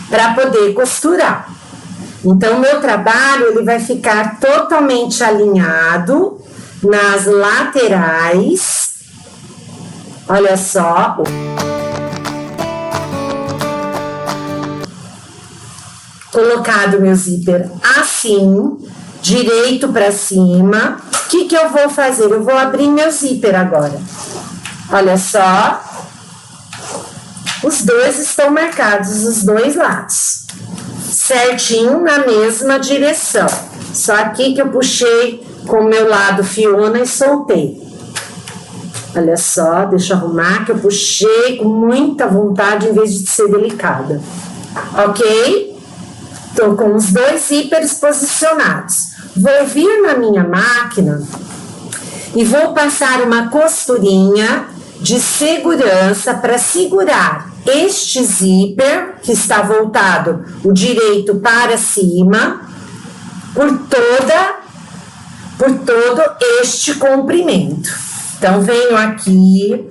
para poder costurar. Então, meu trabalho, ele vai ficar totalmente alinhado nas laterais. Olha só. Colocado meu zíper assim, direito para cima. O que eu vou fazer? Eu vou abrir meu zíper agora. Olha só. Os dois estão marcados, os dois lados. Certinho na mesma direção. Só aqui que eu puxei com o meu lado Fiona e soltei. Olha só, deixa eu arrumar que eu puxei com muita vontade em vez de ser delicada. Ok? Tô com os dois zíperes posicionados. Vou vir na minha máquina e vou passar uma costurinha de segurança para segurar este zíper, que está voltado o direito para cima, por todo este comprimento. Então, venho aqui,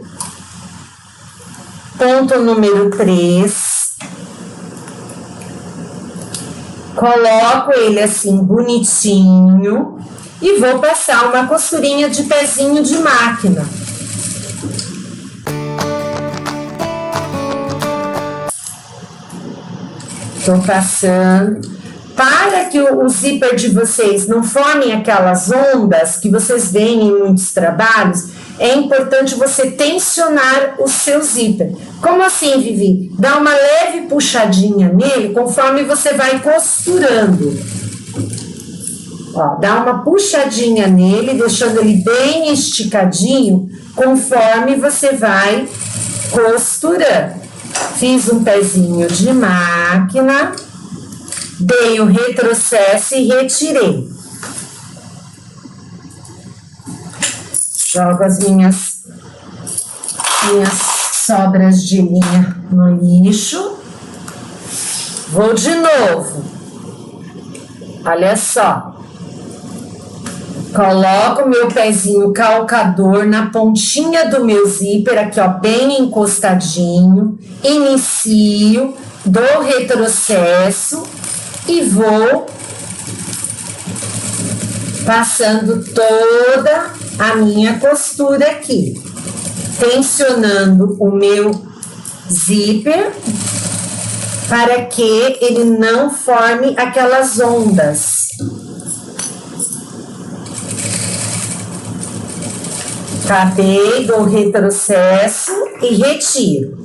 ponto número 3, coloco ele assim, bonitinho, e vou passar uma costurinha de pezinho de máquina. Estou passando. Para que o zíper de vocês não forme aquelas ondas que vocês veem em muitos trabalhos, é importante você tensionar o seu zíper. Como assim, Vivi? Dá uma leve puxadinha nele conforme você vai costurando. Ó, dá uma puxadinha nele, deixando ele bem esticadinho, conforme você vai costurando. Fiz um pezinho de máquina, Dei o retrocesso e retirei. Jogo as minhas sobras de linha no lixo. Vou de novo. Olha só. Coloco meu pezinho calcador na pontinha do meu zíper, aqui ó, bem encostadinho. Inicio, dou retrocesso e vou passando toda a minha costura aqui, tensionando o meu zíper para que ele não forme aquelas ondas. Acabei, dou retrocesso e retiro.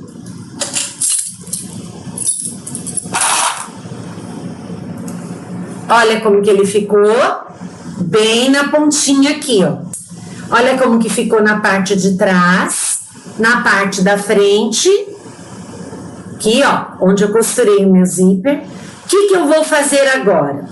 Olha como que ele ficou, bem na pontinha aqui, ó. Olha como que ficou na parte de trás, na parte da frente. Aqui, ó, onde eu costurei o meu zíper. O que eu vou fazer agora?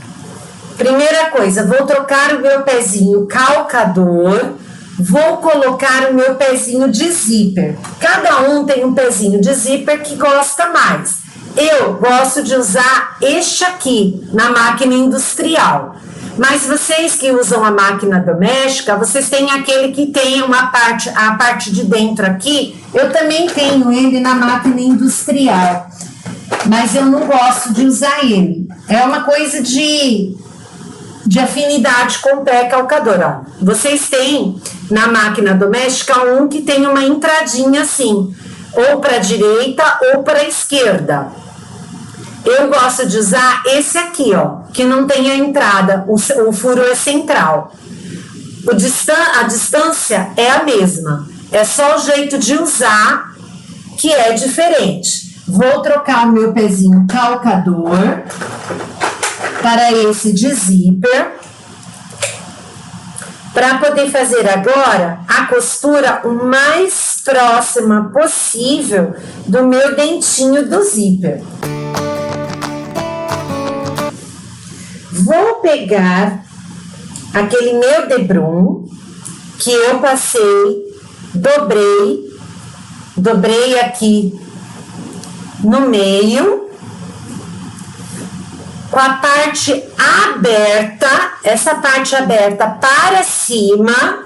Primeira coisa, vou trocar o meu pezinho calcador, vou colocar o meu pezinho de zíper. Cada um tem um pezinho de zíper que gosta mais. Eu gosto de usar este aqui, na máquina industrial. Mas vocês que usam a máquina doméstica, vocês têm aquele que tem a parte de dentro aqui. Eu também tenho ele na máquina industrial. Mas eu não gosto de usar ele. É uma coisa de afinidade com o pé calcador, ó. Vocês têm na máquina doméstica um que tem uma entradinha assim, ou para a direita ou para a esquerda. Eu gosto de usar esse aqui, ó, que não tem a entrada, o furo é central. A distância é a mesma, é só o jeito de usar que é diferente. Vou trocar o meu pezinho calcador para esse de zíper, para poder fazer agora a costura o mais próxima possível do meu dentinho do zíper. Vou pegar aquele meu debrum que eu passei, dobrei aqui no meio, com a parte aberta, essa parte aberta para cima,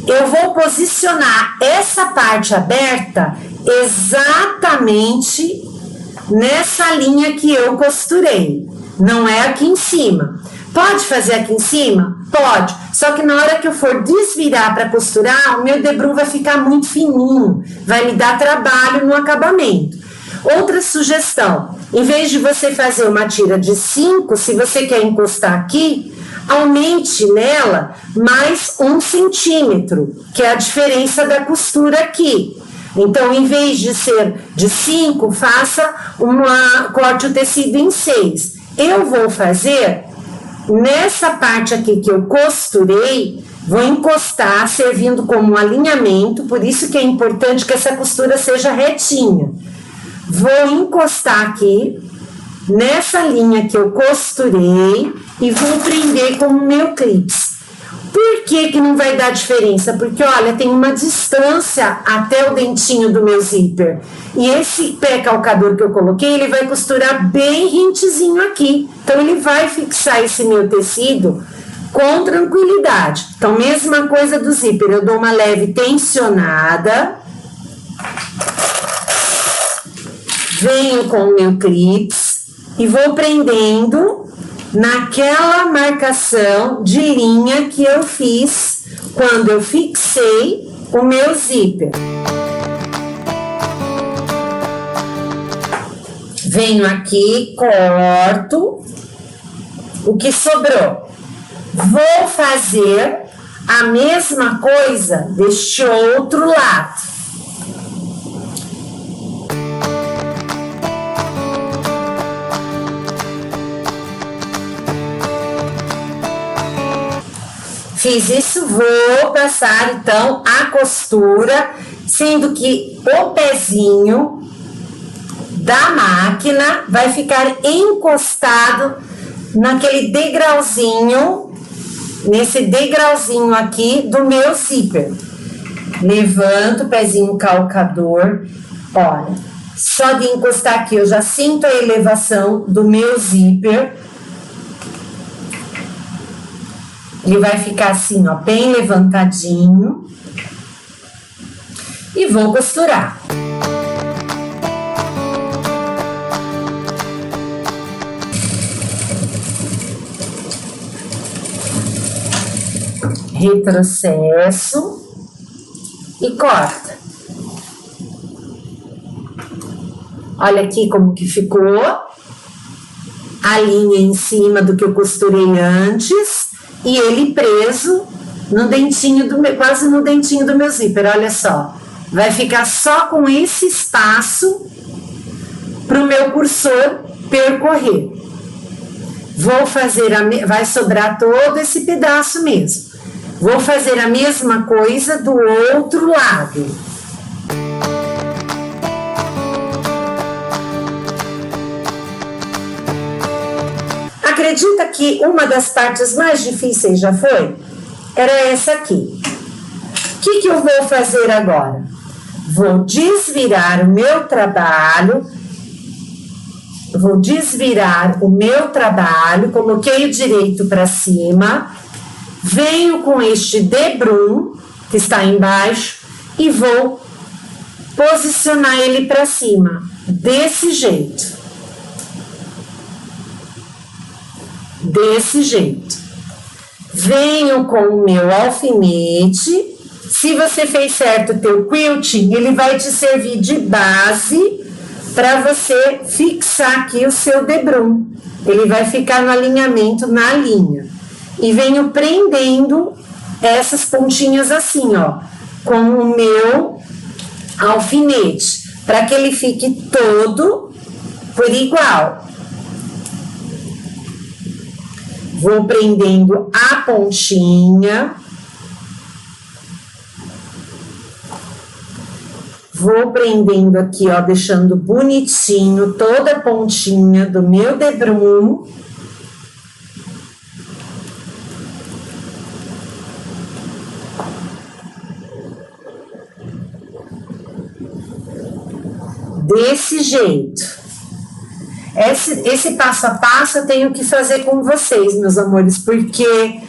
eu vou posicionar essa parte aberta exatamente nessa linha que eu costurei. Não é aqui em cima. Pode fazer aqui em cima? Pode. Só que na hora que eu for desvirar para costurar, o meu debrum vai ficar muito fininho. Vai me dar trabalho no acabamento. Outra sugestão. Em vez de você fazer uma tira de 5, se você quer encostar aqui, aumente nela mais 1 centímetro, que é a diferença da costura aqui. Então, em vez de ser de 5, corte o tecido em 6. Eu vou fazer nessa parte aqui que eu costurei, vou encostar servindo como um alinhamento, por isso que é importante que essa costura seja retinha. Vou encostar aqui nessa linha que eu costurei e vou prender com o meu clips. Por que não vai dar diferença? Porque, olha, tem uma distância até o dentinho do meu zíper. E esse pé calcador que eu coloquei, ele vai costurar bem rentezinho aqui. Então, ele vai fixar esse meu tecido com tranquilidade. Então, mesma coisa do zíper. Eu dou uma leve tensionada. Venho com o meu clips e vou prendendo naquela marcação de linha que eu fiz quando eu fixei o meu zíper. Venho aqui, corto o que sobrou. Vou fazer a mesma coisa deste outro lado. Fiz isso, vou passar então a costura, sendo que o pezinho da máquina vai ficar encostado naquele degrauzinho, nesse degrauzinho aqui do meu zíper. Levanto o pezinho calcador, olha, só de encostar aqui eu já sinto a elevação do meu zíper. Ele vai ficar assim, ó, bem levantadinho. E vou costurar. Retrocesso e corta. Olha aqui como que ficou. A linha em cima do que eu costurei antes e ele preso no dentinho do meu, quase no dentinho do meu zíper, olha só. Vai ficar só com esse espaço para o meu cursor percorrer. Vou fazer vai sobrar todo esse pedaço mesmo. Vou fazer a mesma coisa do outro lado. Acredita que uma das partes mais difíceis já foi? Era essa aqui. O que eu vou fazer agora? Vou desvirar o meu trabalho. Coloquei o direito para cima. Venho com este debrum, que está embaixo, e vou posicionar ele para cima, desse jeito. Desse jeito. Venho com o meu alfinete. Se você fez certo o teu quilting, ele vai te servir de base para você fixar aqui o seu debrum. Ele vai ficar no alinhamento na linha. E venho prendendo essas pontinhas assim, ó, com o meu alfinete, para que ele fique todo por igual. Vou prendendo a pontinha. Vou prendendo aqui, ó, deixando bonitinho toda a pontinha do meu debrum. Desse jeito. Esse passo a passo eu tenho que fazer com vocês, meus amores, porque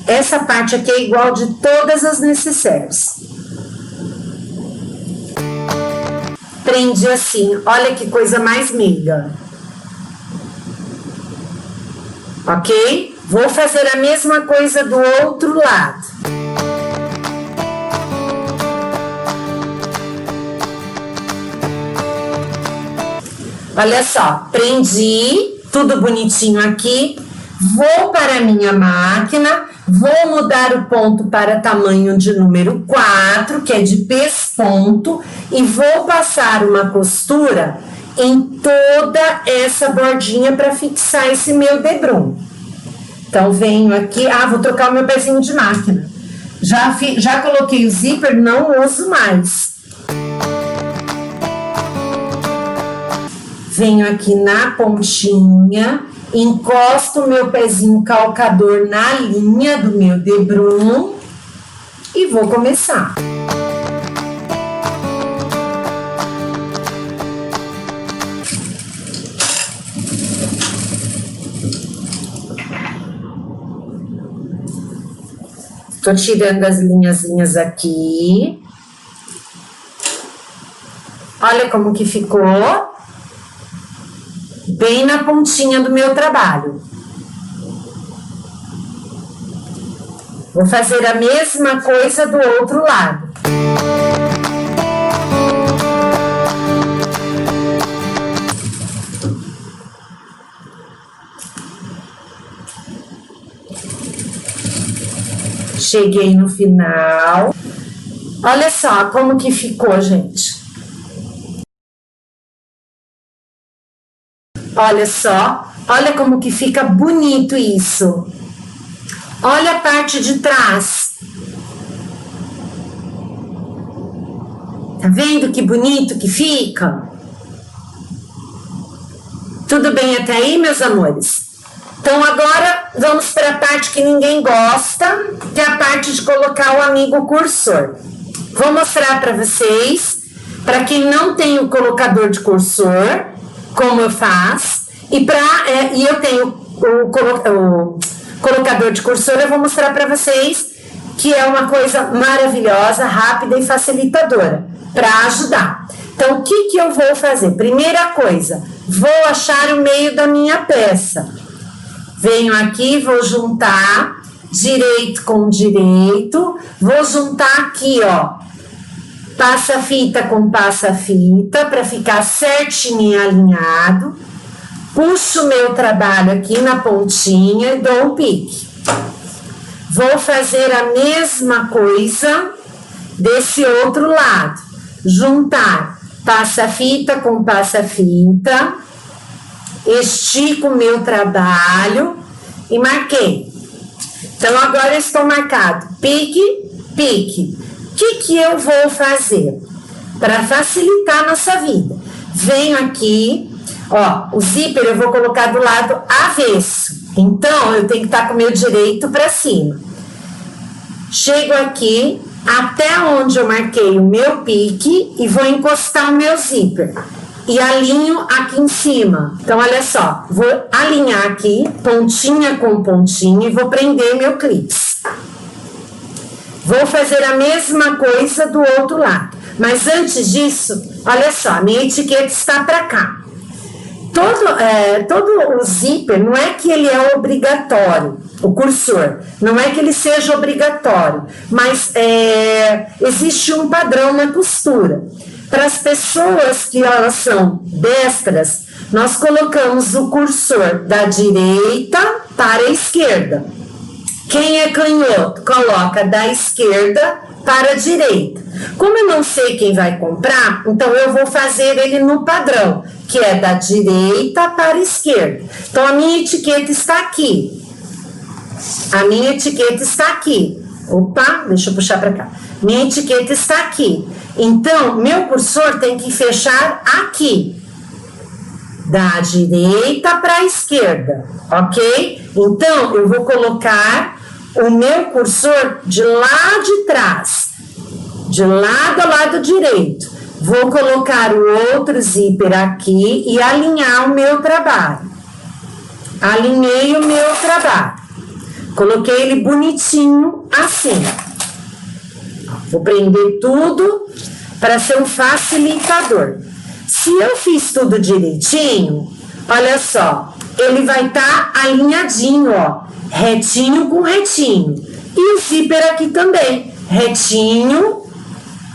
essa parte aqui é igual de todas as necessaires. Prendi assim, olha que coisa mais meiga. Ok? Vou fazer a mesma coisa do outro lado. Olha só, prendi tudo bonitinho aqui, vou para a minha máquina, vou mudar o ponto para tamanho de número 4, que é de pesponto, e vou passar uma costura em toda essa bordinha para fixar esse meu debrum. Então, venho aqui, vou trocar o meu pezinho de máquina. Já coloquei o zíper, não uso mais. Venho aqui na pontinha, encosto o meu pezinho calcador na linha do meu debrum e vou começar. Tô tirando as linhazinhas aqui. Olha como que ficou. Bem na pontinha do meu trabalho. Vou fazer a mesma coisa do outro lado. Cheguei no final. Olha só como que ficou, gente. Olha só, olha como que fica bonito isso. Olha a parte de trás. Tá vendo que bonito que fica? Tudo bem até aí, meus amores? Então agora vamos para a parte que ninguém gosta, que é a parte de colocar o amigo cursor. Vou mostrar para vocês, para quem não tem o colocador de cursor, como eu faço, e eu tenho o colocador de cursor, eu vou mostrar para vocês que é uma coisa maravilhosa, rápida e facilitadora para ajudar. Então, o que eu vou fazer? Primeira coisa, vou achar o meio da minha peça. Venho aqui, vou juntar direito com direito, vou juntar aqui, ó, passa-fita com passa-fita, para ficar certinho e alinhado. Puxo o meu trabalho aqui na pontinha e dou um pique. Vou fazer a mesma coisa desse outro lado. Juntar passa-fita com passa-fita, estico o meu trabalho e marquei. Então, agora eu estou marcado pique, pique. O que eu vou fazer? Para facilitar a nossa vida. Venho aqui, ó, o zíper eu vou colocar do lado avesso. Então, eu tenho que estar com o meu direito para cima. Chego aqui até onde eu marquei o meu pique e vou encostar o meu zíper. E alinho aqui em cima. Então, olha só, vou alinhar aqui, pontinha com pontinha, e vou prender meu clips. Vou fazer a mesma coisa do outro lado. Mas antes disso, olha só, a minha etiqueta está para cá. Todo o zíper, não é que ele é obrigatório, o cursor, não é que ele seja obrigatório, mas existe um padrão na costura. Para as pessoas que elas são destras, nós colocamos o cursor da direita para a esquerda. Quem é canhoto, coloca da esquerda para a direita. Como eu não sei quem vai comprar, então eu vou fazer ele no padrão, que é da direita para a esquerda. Então, a minha etiqueta está aqui. A minha etiqueta está aqui. Opa, deixa eu puxar para cá. Minha etiqueta está aqui. Então, meu cursor tem que fechar aqui. Da direita para a esquerda, ok? Então, eu vou colocar o meu cursor de lá de trás, de lado ao lado direito. Vou colocar o outro zíper aqui e alinhar o meu trabalho. Alinhei o meu trabalho. Coloquei ele bonitinho assim. Vou prender tudo para ser um facilitador. Se eu fiz tudo direitinho, olha só, ele vai estar alinhadinho, ó, retinho com retinho. E o zíper aqui também, retinho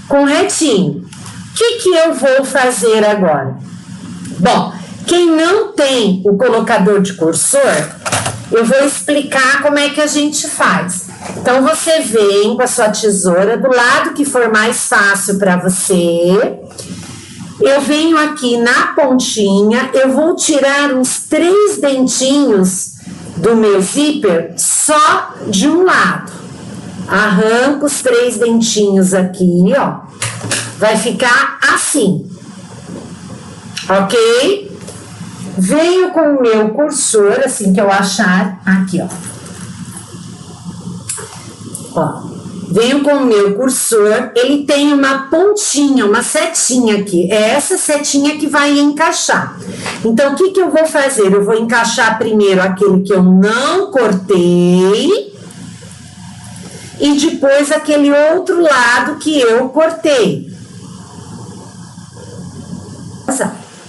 com retinho. O que eu vou fazer agora? Bom, quem não tem o colocador de cursor, eu vou explicar como é que a gente faz. Então, você vem com a sua tesoura do lado que for mais fácil para você. Eu venho aqui na pontinha, eu vou tirar uns 3 dentinhos do meu zíper só de um lado. Arranco os 3 dentinhos aqui, ó. Vai ficar assim, ok? Venho com o meu cursor, assim que eu achar, aqui, ó. Ó, venho com o meu cursor, ele tem uma pontinha, uma setinha aqui. É essa setinha que vai encaixar. Então, o que eu vou fazer? Eu vou encaixar primeiro aquele que eu não cortei e depois aquele outro lado que eu cortei.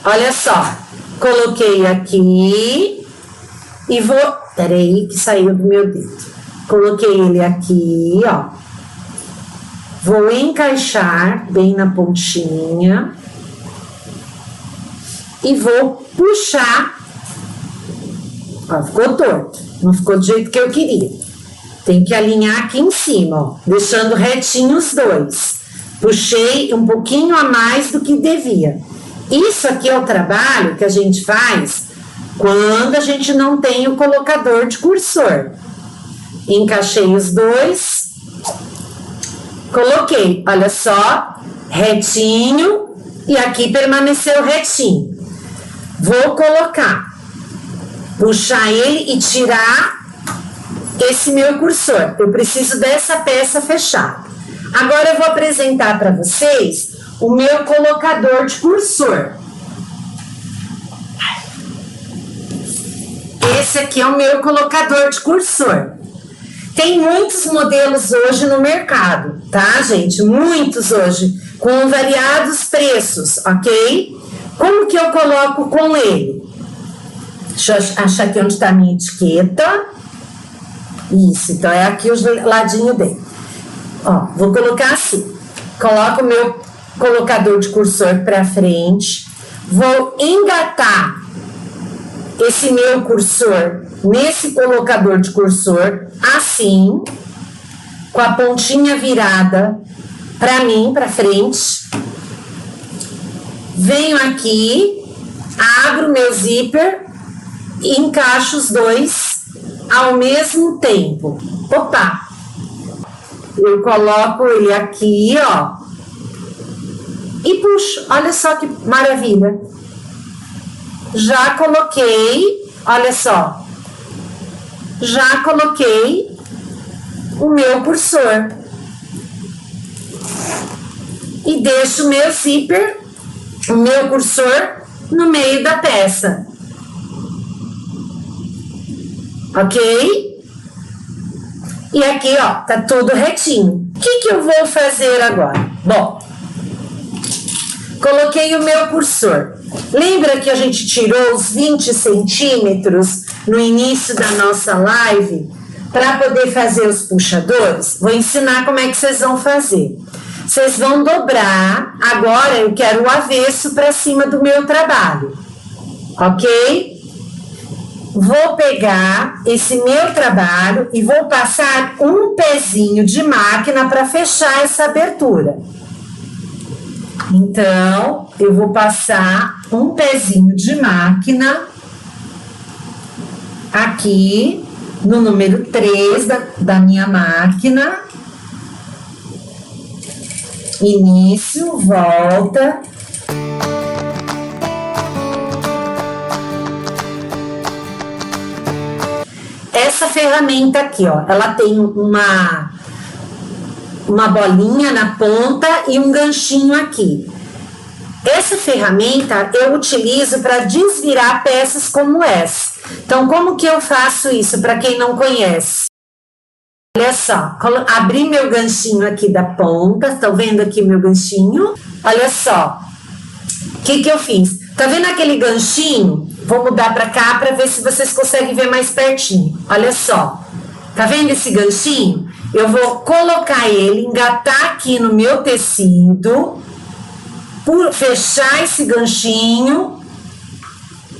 Olha só, coloquei aqui e vou... Peraí que saiu do meu dedo. Coloquei ele aqui, ó. Vou encaixar bem na pontinha e vou puxar. Ó, ficou torto, não ficou do jeito que eu queria. Tem que alinhar aqui em cima, ó, deixando retinho os dois. Puxei um pouquinho a mais do que devia. Isso aqui é o trabalho que a gente faz quando a gente não tem o colocador de cursor. Encaixei os dois, coloquei, olha só, retinho, e aqui permaneceu retinho. Vou colocar, puxar ele e tirar esse meu cursor. Eu preciso dessa peça fechada. Agora eu vou apresentar para vocês o meu colocador de cursor. Esse aqui é o meu colocador de cursor. Tem muitos modelos hoje no mercado, tá, gente? Muitos hoje, com variados preços, ok? Como que eu coloco com ele? Deixa eu achar aqui onde está a minha etiqueta. Isso, então é aqui o ladinho dele. Ó, vou colocar assim. Coloco o meu colocador de cursor para frente. Vou engatar esse meu cursor nesse colocador de cursor, assim, com a pontinha virada para mim, para frente. Venho aqui, abro meu zíper e encaixo os dois ao mesmo tempo. Opa! Eu coloco ele aqui, ó, e puxo. Olha só que maravilha. Já coloquei, olha só. Já coloquei o meu cursor. E deixo o meu zíper, o meu cursor, no meio da peça. Ok? E aqui, ó, tá tudo retinho. O que eu vou fazer agora? Bom, coloquei o meu cursor. Lembra que a gente tirou os 20 centímetros no início da nossa live para poder fazer os puxadores? Vou ensinar como é que vocês vão fazer. Vocês vão dobrar. Agora eu quero o avesso para cima do meu trabalho. Ok? Vou pegar esse meu trabalho e vou passar um pezinho de máquina para fechar essa abertura. Então, eu vou passar um pezinho de máquina aqui no número 3 da minha máquina. Início, volta. Essa ferramenta aqui, ó, ela tem uma bolinha na ponta e um ganchinho aqui. Essa ferramenta eu utilizo para desvirar peças como essa. Então, como que eu faço isso para quem não conhece? Olha só, abri meu ganchinho aqui da ponta, estão vendo aqui meu ganchinho? Olha só, o que eu fiz? Tá vendo aquele ganchinho? Vou mudar para cá para ver se vocês conseguem ver mais pertinho. Olha só, tá vendo esse ganchinho? Eu vou colocar ele, engatar aqui no meu tecido, fechar esse ganchinho,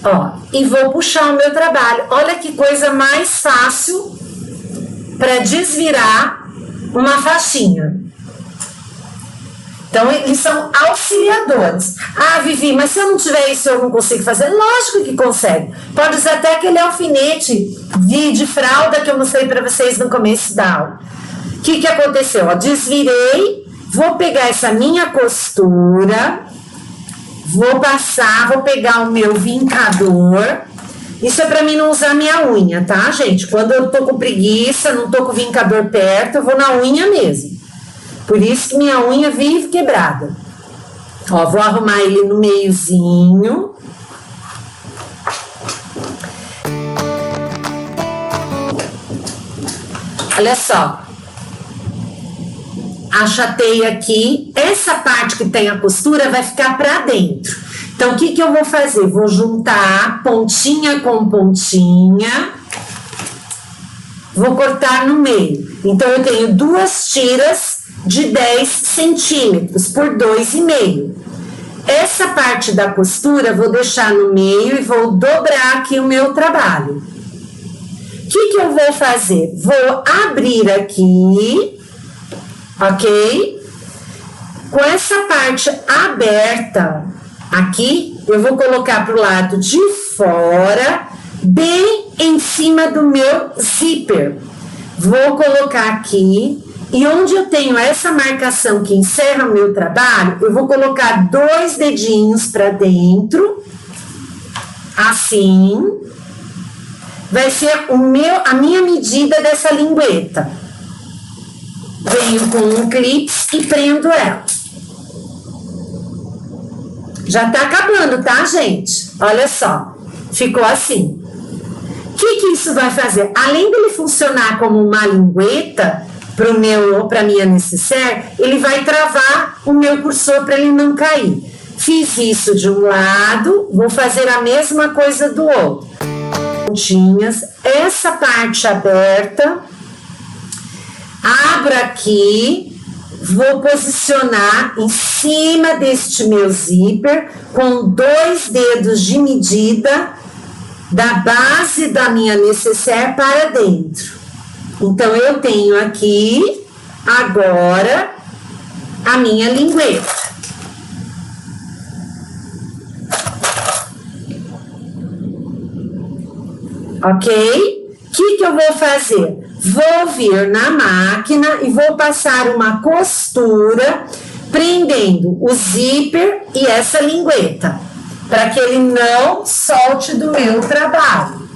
ó, e vou puxar o meu trabalho. Olha que coisa mais fácil para desvirar uma faixinha. Então, eles são auxiliadores. Ah, Vivi, mas se eu não tiver isso, eu não consigo fazer? Lógico que consegue. Pode usar até aquele alfinete de fralda que eu mostrei para vocês no começo da aula. O que aconteceu? Ó, desvirei, vou pegar essa minha costura, vou passar, vou pegar o meu vincador. Isso é para mim não usar minha unha, tá, gente? Quando eu tô com preguiça, não tô com o vincador perto, eu vou na unha mesmo. Por isso que minha unha vive quebrada. Ó, vou arrumar ele no meiozinho. Olha só. Achatei aqui. Essa parte que tem a costura vai ficar pra dentro. Então, o que eu vou fazer? Vou juntar pontinha com pontinha. Vou cortar no meio. Então, eu tenho 2 tiras de 10 centímetros por 2,5. Essa parte da costura vou deixar no meio e vou dobrar aqui o meu trabalho. O que eu vou fazer? Vou abrir aqui, ok? Com essa parte aberta aqui, eu vou colocar para o lado de fora, bem em cima do meu zíper. Vou colocar aqui. E onde eu tenho essa marcação que encerra o meu trabalho, eu vou colocar 2 dedinhos para dentro assim, vai ser a minha medida dessa lingueta. Venho com um clips e prendo ela. Já tá acabando, tá, gente? Olha só, ficou assim. O que isso vai fazer? Além dele funcionar como uma lingueta para minha necessaire, ele vai travar o meu cursor para ele não cair. Fiz isso de um lado, vou fazer a mesma coisa do outro. Pontinhas, essa parte aberta, abro aqui, vou posicionar em cima deste meu zíper com 2 dedos de medida da base da minha necessaire para dentro. Então, eu tenho aqui, agora, a minha lingueta. Ok? O que eu vou fazer? Vou vir na máquina e vou passar uma costura prendendo o zíper e essa lingueta, para que ele não solte do meu trabalho.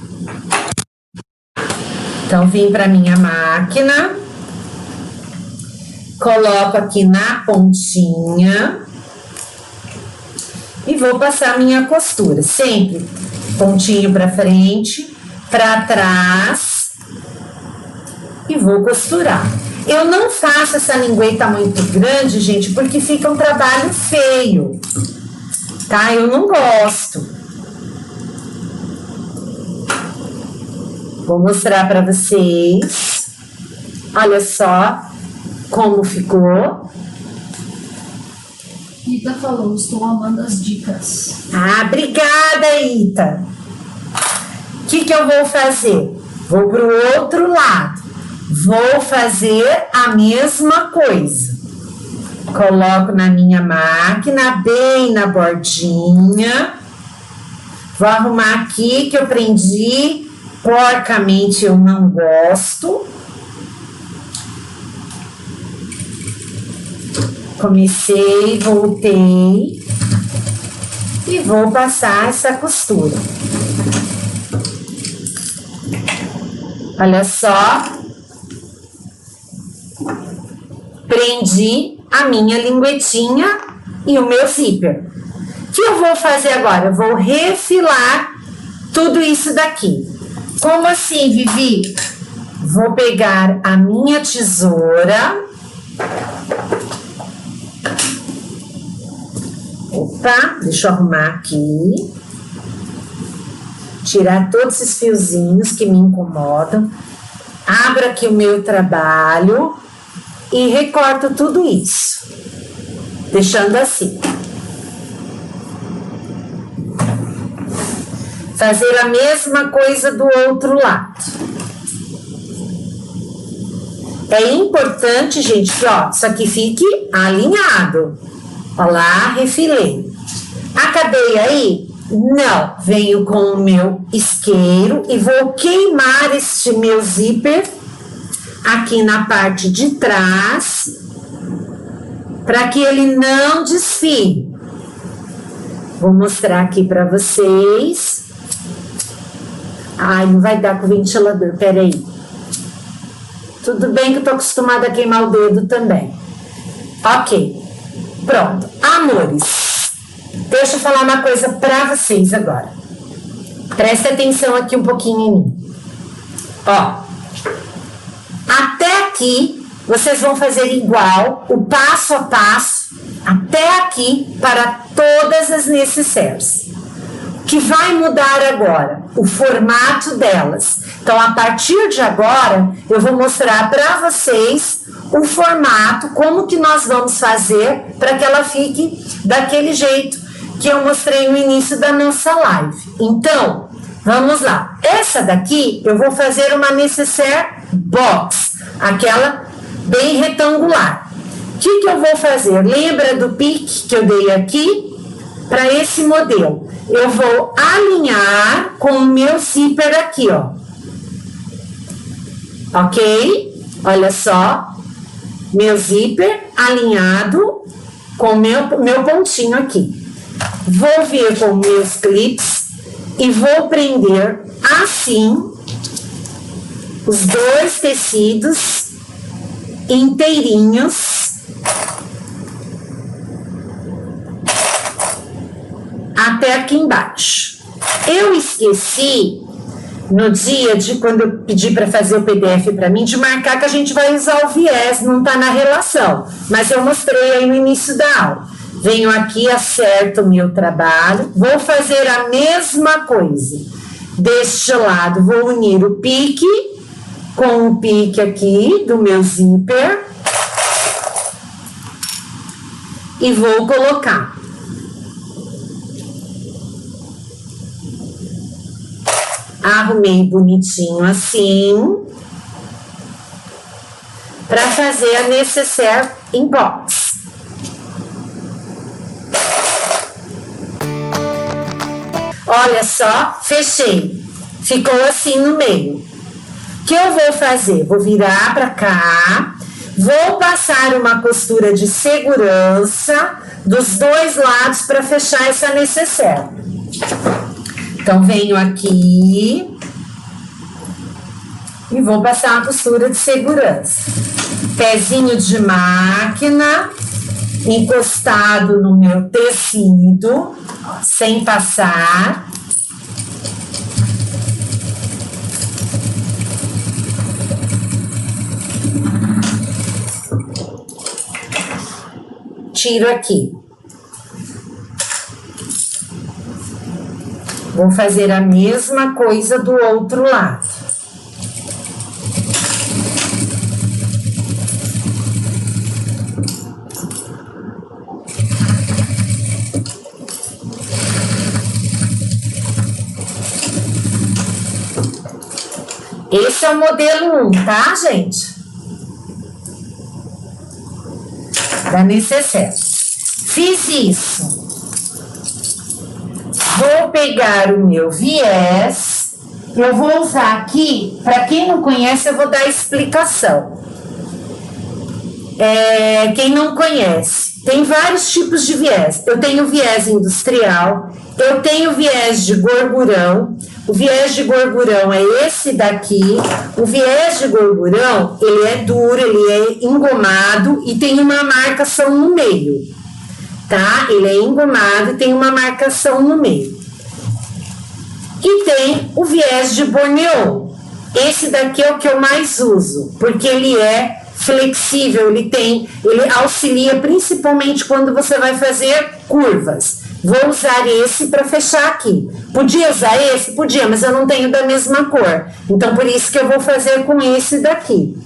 Então, vim para minha máquina, coloco aqui na pontinha e vou passar minha costura, sempre pontinho para frente, para trás e vou costurar. Eu não faço essa lingueta muito grande, gente, porque fica um trabalho feio, tá? Eu não gosto. Vou mostrar para vocês. Olha só como ficou. Ita falou, estou amando as dicas. Ah, obrigada, Ita. O que eu vou fazer? Vou para o outro lado. Vou fazer a mesma coisa. Coloco na minha máquina, bem na bordinha. Vou arrumar aqui que eu prendi. Porcamente eu não gosto. Comecei, voltei e vou passar essa costura. Olha só. Prendi a minha linguetinha e o meu zíper. O que eu vou fazer agora? Eu vou refilar tudo isso daqui. Como assim, Vivi? Vou pegar a minha tesoura. Opa, deixa eu arrumar aqui. Tirar todos esses fiozinhos que me incomodam. Abro aqui o meu trabalho e recorto tudo isso. Deixando assim. Fazer a mesma coisa do outro lado. É importante, gente, que ó, isso aqui fique alinhado. Ó lá, refilei. Acabei aí? Não. Venho com o meu isqueiro e vou queimar este meu zíper aqui na parte de trás, para que ele não desfie. Vou mostrar aqui para vocês. Ai, não vai dar com o ventilador, peraí. Tudo bem que eu tô acostumada a queimar o dedo também. Ok, pronto. Amores, deixa eu falar uma coisa pra vocês agora. Presta atenção aqui um pouquinho em mim. Ó, até aqui, vocês vão fazer igual, o passo a passo, até aqui, para todas as necessaires. Que vai mudar agora o formato delas. Então, a partir de agora, eu vou mostrar para vocês o formato, como que nós vamos fazer para que ela fique daquele jeito que eu mostrei no início da nossa live. Então, vamos lá. Essa daqui, eu vou fazer uma necessaire box, aquela bem retangular. O que eu vou fazer? Lembra do pique que eu dei aqui? Para esse modelo, eu vou alinhar com o meu zíper aqui, ó. Ok? Olha só. Meu zíper alinhado com o meu pontinho aqui. Vou vir com meus clips e vou prender assim os dois tecidos inteirinhos até aqui embaixo. Eu esqueci no dia de quando eu pedi para fazer o PDF para mim, de marcar que a gente vai usar o viés, não está na relação, mas eu mostrei aí no início da aula. Venho aqui, acerto o meu trabalho, vou fazer a mesma coisa. Deste lado, vou unir o pique com o pique aqui do meu zíper e vou colocar. Arrumei bonitinho assim, para fazer a nécessaire em box. Olha só, fechei. Ficou assim no meio. O que eu vou fazer? Vou virar para cá, vou passar uma costura de segurança dos dois lados para fechar essa nécessaire. Então, venho aqui e vou passar uma costura de segurança. Pezinho de máquina, encostado no meu tecido, sem passar. Tiro aqui. Vou fazer a mesma coisa do outro lado. Esse é o modelo 1, tá, gente? Da nécessaire. Fiz isso. Vou pegar o meu viés. Eu vou usar aqui, para quem não conhece, eu vou dar a explicação. Quem não conhece, tem vários tipos de viés. Eu tenho viés industrial, eu tenho viés de gorgurão. O viés de gorgurão é esse daqui. O viés de gorgurão, ele é duro, ele é engomado e tem uma marcação no meio, tá? Ele é engomado e tem uma marcação no meio. E tem o viés de borneon. Esse daqui é o que eu mais uso, porque ele é flexível, ele auxilia principalmente quando você vai fazer curvas. Vou usar esse para fechar aqui. Podia usar esse? Podia, mas eu não tenho da mesma cor. Então, por isso que eu vou fazer com esse daqui.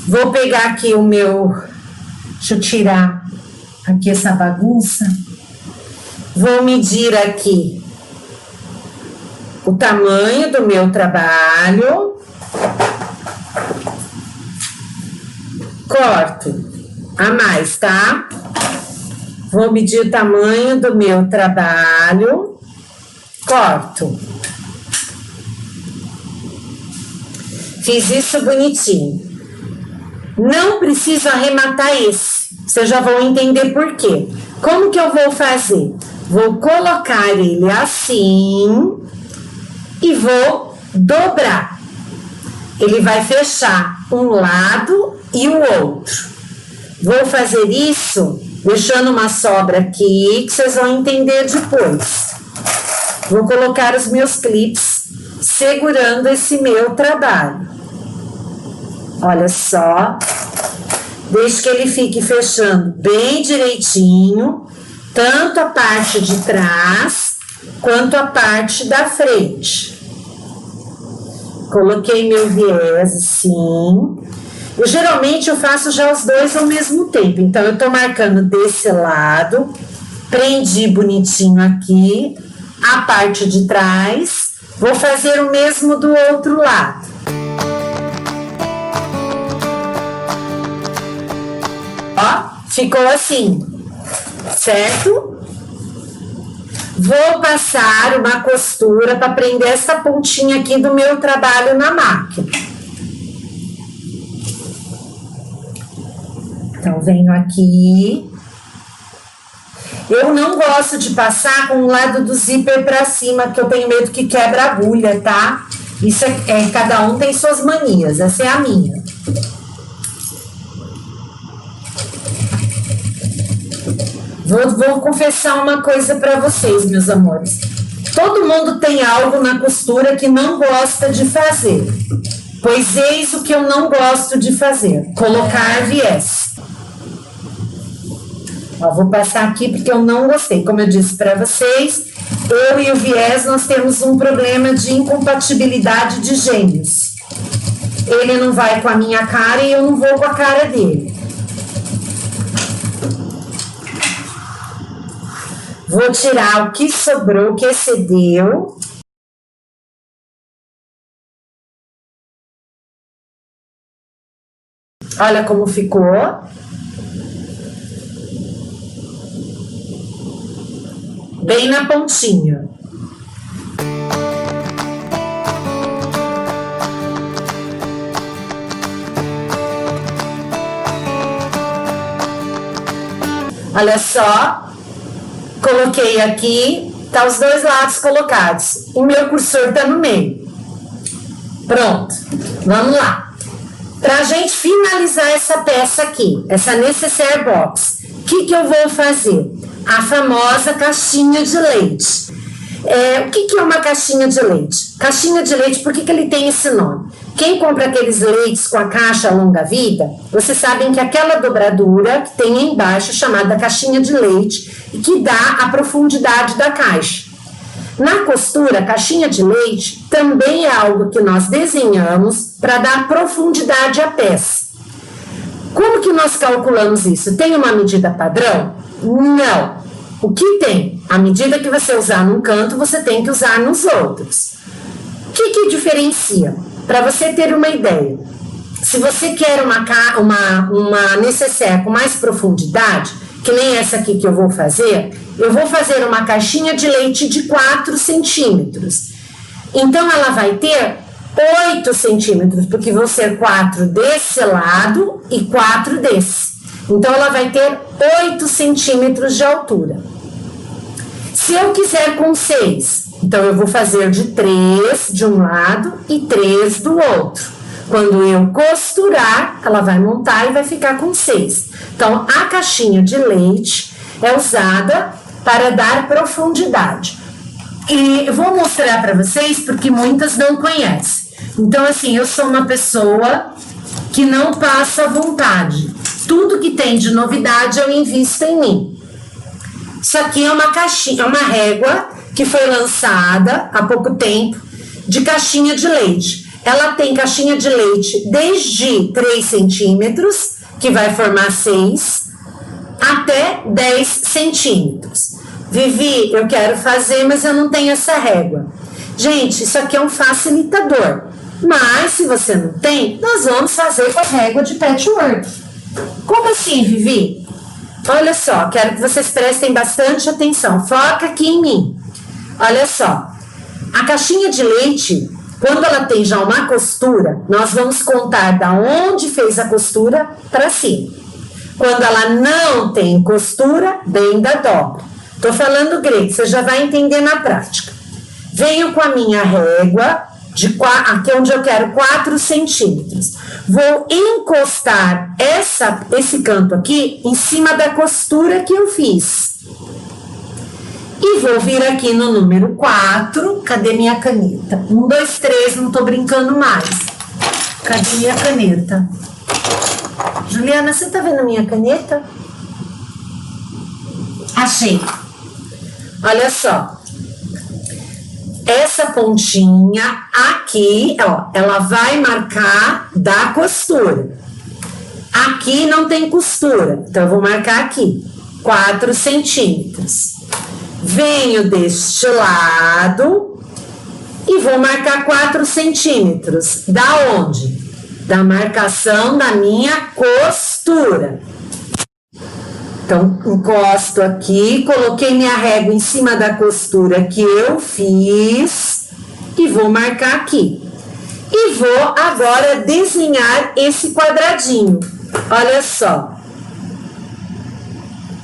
Vou pegar aqui o meu... Deixa eu tirar aqui essa bagunça. Vou medir aqui o tamanho do meu trabalho. Corto a mais, tá? Vou medir o tamanho do meu trabalho. Corto. Fiz isso bonitinho. Não preciso arrematar esse. Vocês já vão entender por quê. Como que eu vou fazer? Vou colocar ele assim e vou dobrar. Ele vai fechar um lado e o outro. Vou fazer isso deixando uma sobra aqui, que vocês vão entender depois. Vou colocar os meus clips segurando esse meu trabalho. Olha só. Desde que ele fique fechando bem direitinho, tanto a parte de trás, quanto a parte da frente. Coloquei meu viés assim. Geralmente eu faço já os dois ao mesmo tempo. Então, eu tô marcando desse lado, prendi bonitinho aqui, a parte de trás. Vou fazer o mesmo do outro lado. Ó, ficou assim, certo? Vou passar uma costura para prender essa pontinha aqui do meu trabalho na máquina. Então, venho aqui Eu não gosto de passar com o lado do zíper para cima, que eu tenho medo que quebra a agulha, tá? Isso cada um tem suas manias, essa é a minha. Vou confessar uma coisa para vocês, meus amores. Todo mundo tem algo na costura que não gosta de fazer. Pois eis o que eu não gosto de fazer: colocar viés. Ó, vou passar aqui porque eu não gostei. Como eu disse para vocês, eu e o viés nós temos um problema de incompatibilidade de gênios. Ele não vai com a minha cara e eu não vou com a cara dele. Vou tirar o que sobrou, o que excedeu. Olha como ficou. Bem na pontinha. Olha só. Coloquei aqui, tá os dois lados colocados. O meu cursor tá no meio. Pronto, vamos lá. Pra gente finalizar essa peça aqui, essa necessaire box, o que eu vou fazer? A famosa caixinha de leite. O que é uma caixinha de leite? Caixinha de leite, por que ele tem esse nome? Quem compra aqueles leites com a caixa longa-vida, vocês sabem que aquela dobradura que tem embaixo, chamada caixinha de leite, e que dá a profundidade da caixa. Na costura, caixinha de leite também é algo que nós desenhamos para dar profundidade à peça. Como que nós calculamos isso? Tem uma medida padrão? Não. O que tem? A medida que você usar num canto, você tem que usar nos outros. O que diferencia? Para você ter uma ideia, se você quer uma necessaire com mais profundidade, que nem essa aqui que eu vou fazer uma caixinha de leite de 4 centímetros. Então, ela vai ter 8 centímetros, porque vão ser 4 desse lado e 4 desse. Então, ela vai ter 8 centímetros de altura. Se eu quiser com 6, então eu vou fazer de 3 de um lado e 3 do outro. Quando eu costurar, ela vai montar e vai ficar com 6. Então, a caixinha de leite é usada para dar profundidade. E eu vou mostrar para vocês porque muitas não conhecem. Então, assim, eu sou uma pessoa que não passa vontade. Tudo que tem de novidade eu invisto em mim. Isso aqui é uma caixinha, é uma régua que foi lançada há pouco tempo de caixinha de leite. Ela tem caixinha de leite desde 3 centímetros, que vai formar 6, até 10 centímetros. Vivi, eu quero fazer, mas eu não tenho essa régua. Gente, isso aqui é um facilitador. Mas, se você não tem, nós vamos fazer com a régua de patchwork. Como assim, Vivi? Olha só, quero que vocês prestem bastante atenção. Foca aqui em mim. Olha só. A caixinha de leite, quando ela tem já uma costura, nós vamos contar da onde fez a costura para cima. Quando ela não tem costura, bem da dobra. Tô falando grego, você já vai entender na prática. Venho com a minha régua, aqui onde eu quero 4 centímetros. Vou encostar esse canto aqui em cima da costura que eu fiz. E vou vir aqui no número 4. Cadê minha caneta? 1, 2, 3, não tô brincando mais. Cadê minha caneta? Juliana, você tá vendo a minha caneta? Achei. Olha só. Essa pontinha aqui, ó, ela vai marcar da costura. Aqui não tem costura, então eu vou marcar aqui, 4 centímetros. Venho deste lado e vou marcar 4 centímetros. Da onde? Da marcação da minha costura. Então, encosto aqui, coloquei minha régua em cima da costura que eu fiz e vou marcar aqui. E vou agora desenhar esse quadradinho. Olha só.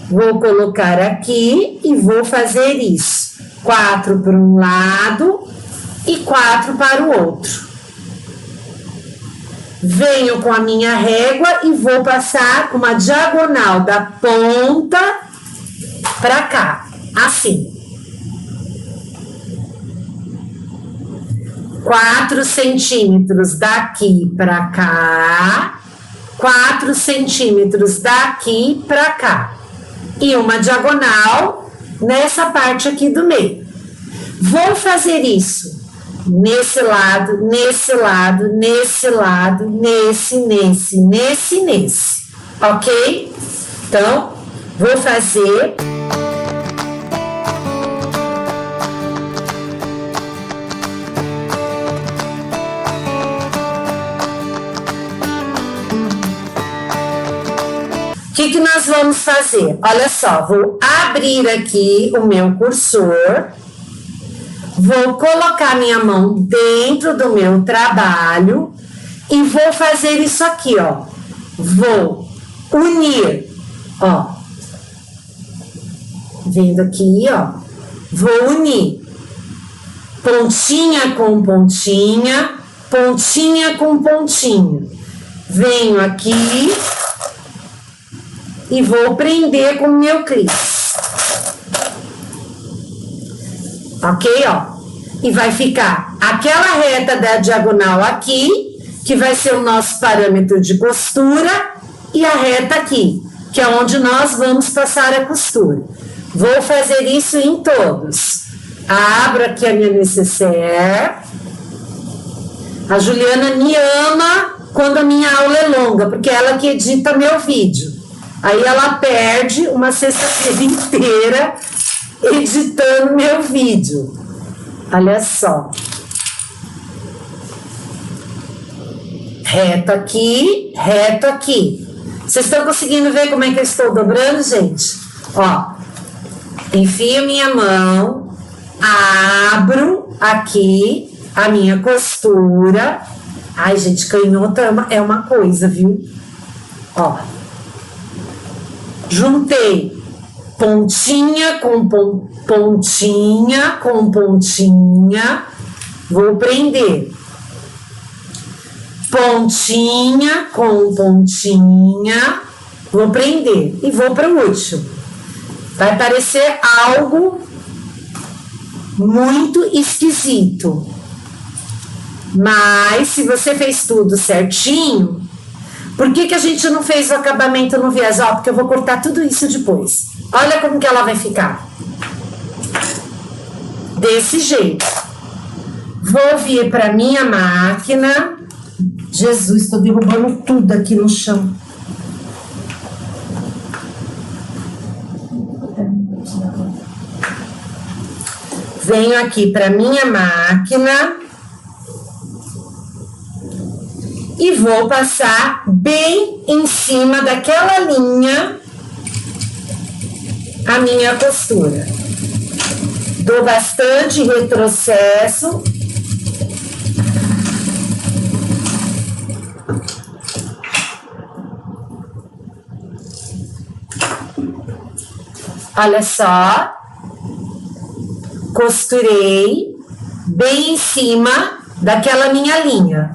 Vou colocar aqui e vou fazer isso. 4 para um lado e 4 para o outro. Venho com a minha régua e vou passar uma diagonal da ponta para cá, assim. 4 centímetros daqui para cá, 4 centímetros daqui para cá. E uma diagonal nessa parte aqui do meio. Vou fazer isso nesse lado, nesse lado, nesse lado, nesse, ok? Então, vou fazer. O que nós vamos fazer? Olha só, vou abrir aqui o meu cursor, vou colocar minha mão dentro do meu trabalho e vou fazer isso aqui, ó. Vou unir, ó. Vendo aqui, ó. Vou unir pontinha com pontinha, pontinha com pontinha. Venho aqui e vou prender com o meu clips. Ok, ó? E vai ficar aquela reta da diagonal aqui, que vai ser o nosso parâmetro de costura, e a reta aqui, que é onde nós vamos passar a costura. Vou fazer isso em todos. Abro aqui a minha necessaire. A Juliana me ama quando a minha aula é longa, porque é ela que edita meu vídeo. Aí ela perde uma sexta-feira inteira editando meu vídeo. Olha só. Reto aqui, reto aqui. Vocês estão conseguindo ver como é que eu estou dobrando, gente? Ó, enfio minha mão, abro aqui a minha costura. Ai, gente, canhota é uma coisa, viu? Ó. Juntei pontinha com pontinha com pontinha, vou prender. Pontinha com pontinha, vou prender e vou para o último. Vai parecer algo muito esquisito, mas se você fez tudo certinho. Por que a gente não fez o acabamento no viés? Ó, porque eu vou cortar tudo isso depois. Olha como que ela vai ficar. Desse jeito. Vou vir para minha máquina. Jesus, estou derrubando tudo aqui no chão. Venho aqui para minha máquina. E vou passar bem em cima daquela linha a minha costura. Dou bastante retrocesso. Olha só. Costurei bem em cima daquela minha linha.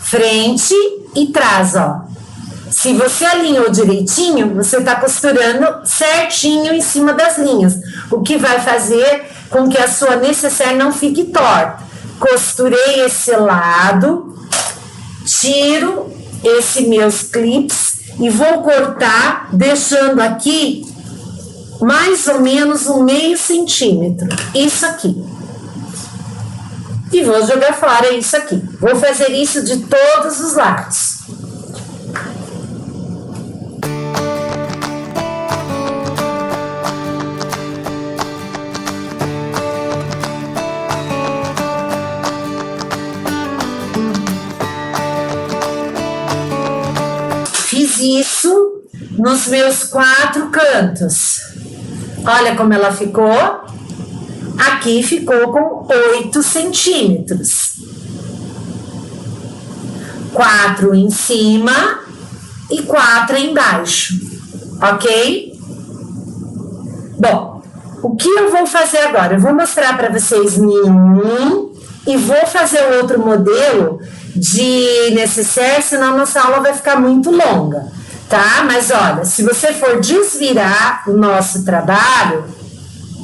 Frente e trás, ó. Se você alinhou direitinho, você tá costurando certinho em cima das linhas, o que vai fazer com que a sua necessaire não fique torta. Costurei esse lado, tiro esses meus clips e vou cortar, deixando aqui mais ou menos 0,5 centímetro. Isso aqui. E vou jogar fora isso aqui. Vou fazer isso de todos os lados. Fiz isso nos meus 4 cantos. Olha como ela ficou. Aqui ficou com 8 centímetros. 4 em cima e 4 embaixo, ok? Bom, o que eu vou fazer agora? Eu vou mostrar para vocês nenhum e vou fazer outro modelo de necessaire, senão nossa aula vai ficar muito longa, tá? Mas olha, se você for desvirar o nosso trabalho,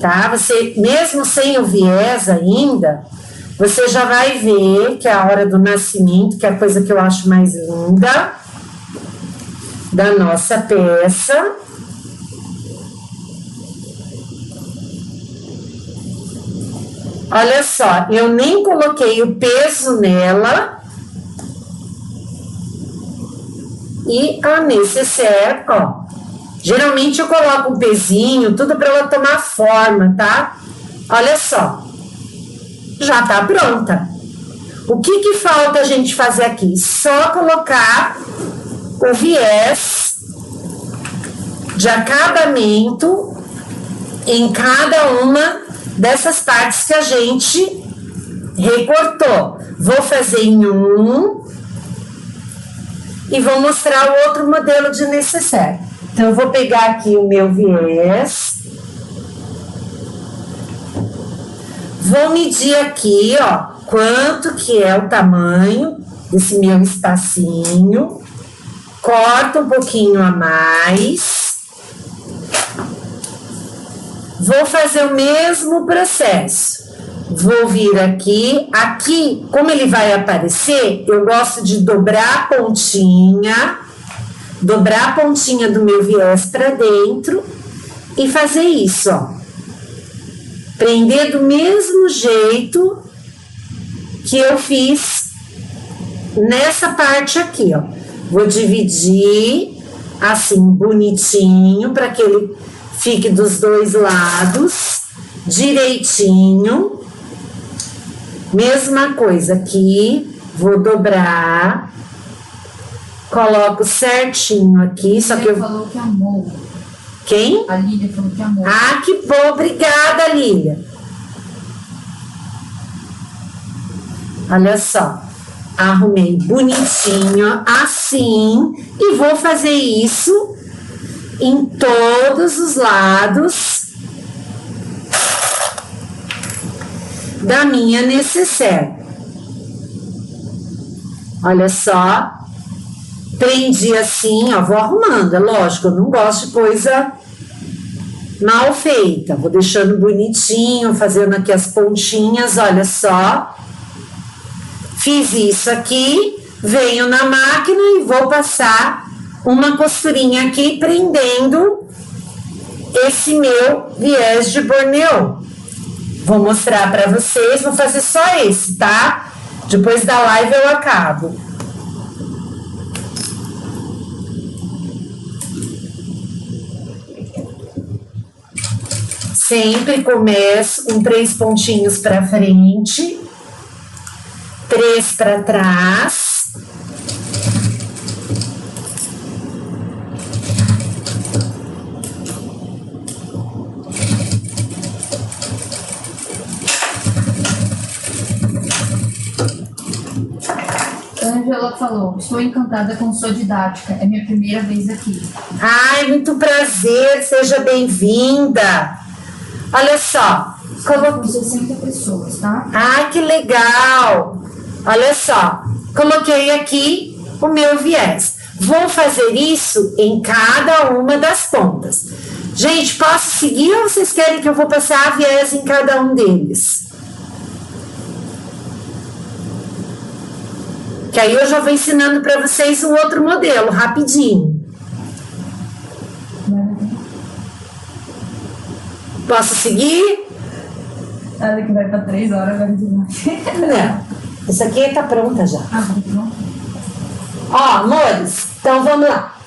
tá? Você, mesmo sem o viés ainda, você já vai ver que é a hora do nascimento, que é a coisa que eu acho mais linda da nossa peça. Olha só, eu nem coloquei o peso nela. E a necessaire, ó. Geralmente eu coloco um pezinho, tudo para ela tomar forma, tá? Olha só. Já tá pronta. O que falta a gente fazer aqui? Só colocar o viés de acabamento em cada uma dessas partes que a gente recortou. Vou fazer em um e vou mostrar o outro modelo de necessaire. Então, eu vou pegar aqui o meu viés. Vou medir aqui, ó, quanto que é o tamanho desse meu espacinho. Corto um pouquinho a mais. Vou fazer o mesmo processo. Vou vir aqui. Aqui, como ele vai aparecer, eu gosto de dobrar a pontinha do meu viés para dentro e fazer isso, ó. Prender do mesmo jeito que eu fiz nessa parte aqui, ó. Vou dividir assim, bonitinho, para que ele fique dos dois lados, direitinho. Mesma coisa aqui, vou dobrar, coloco certinho aqui, só que eu... falou que amou. Quem? A Lília falou que amou. Ah, que bom, obrigada, Lília. Olha só, arrumei bonitinho, assim, e vou fazer isso em todos os lados da minha necessaire. Olha só, prendi assim, ó, vou arrumando, é lógico, eu não gosto de coisa mal feita, vou deixando bonitinho, fazendo aqui as pontinhas, olha só. Fiz isso aqui, venho na máquina e vou passar uma costurinha aqui, prendendo esse meu viés de Bornéo. Vou mostrar para vocês, vou fazer só esse, tá? Depois da live eu acabo. Sempre começo com 3 pontinhos para frente, 3 para trás. Angela falou, estou encantada com sua didática, é minha primeira vez aqui. Ai, muito prazer, seja bem-vinda. Olha só, Com 60 pessoas, tá? Ai, que legal. Olha só, coloquei aqui o meu viés. Vou fazer isso em cada uma das pontas. Gente, posso seguir ou vocês querem que eu vou passar viés em cada um deles? Que aí eu já vou ensinando para vocês o outro modelo, rapidinho. Posso seguir? Olha que vai para 3 horas, vai dizer. Não, essa aqui tá pronta já. Ah, tá pronto. Ó, amores, então vamos lá.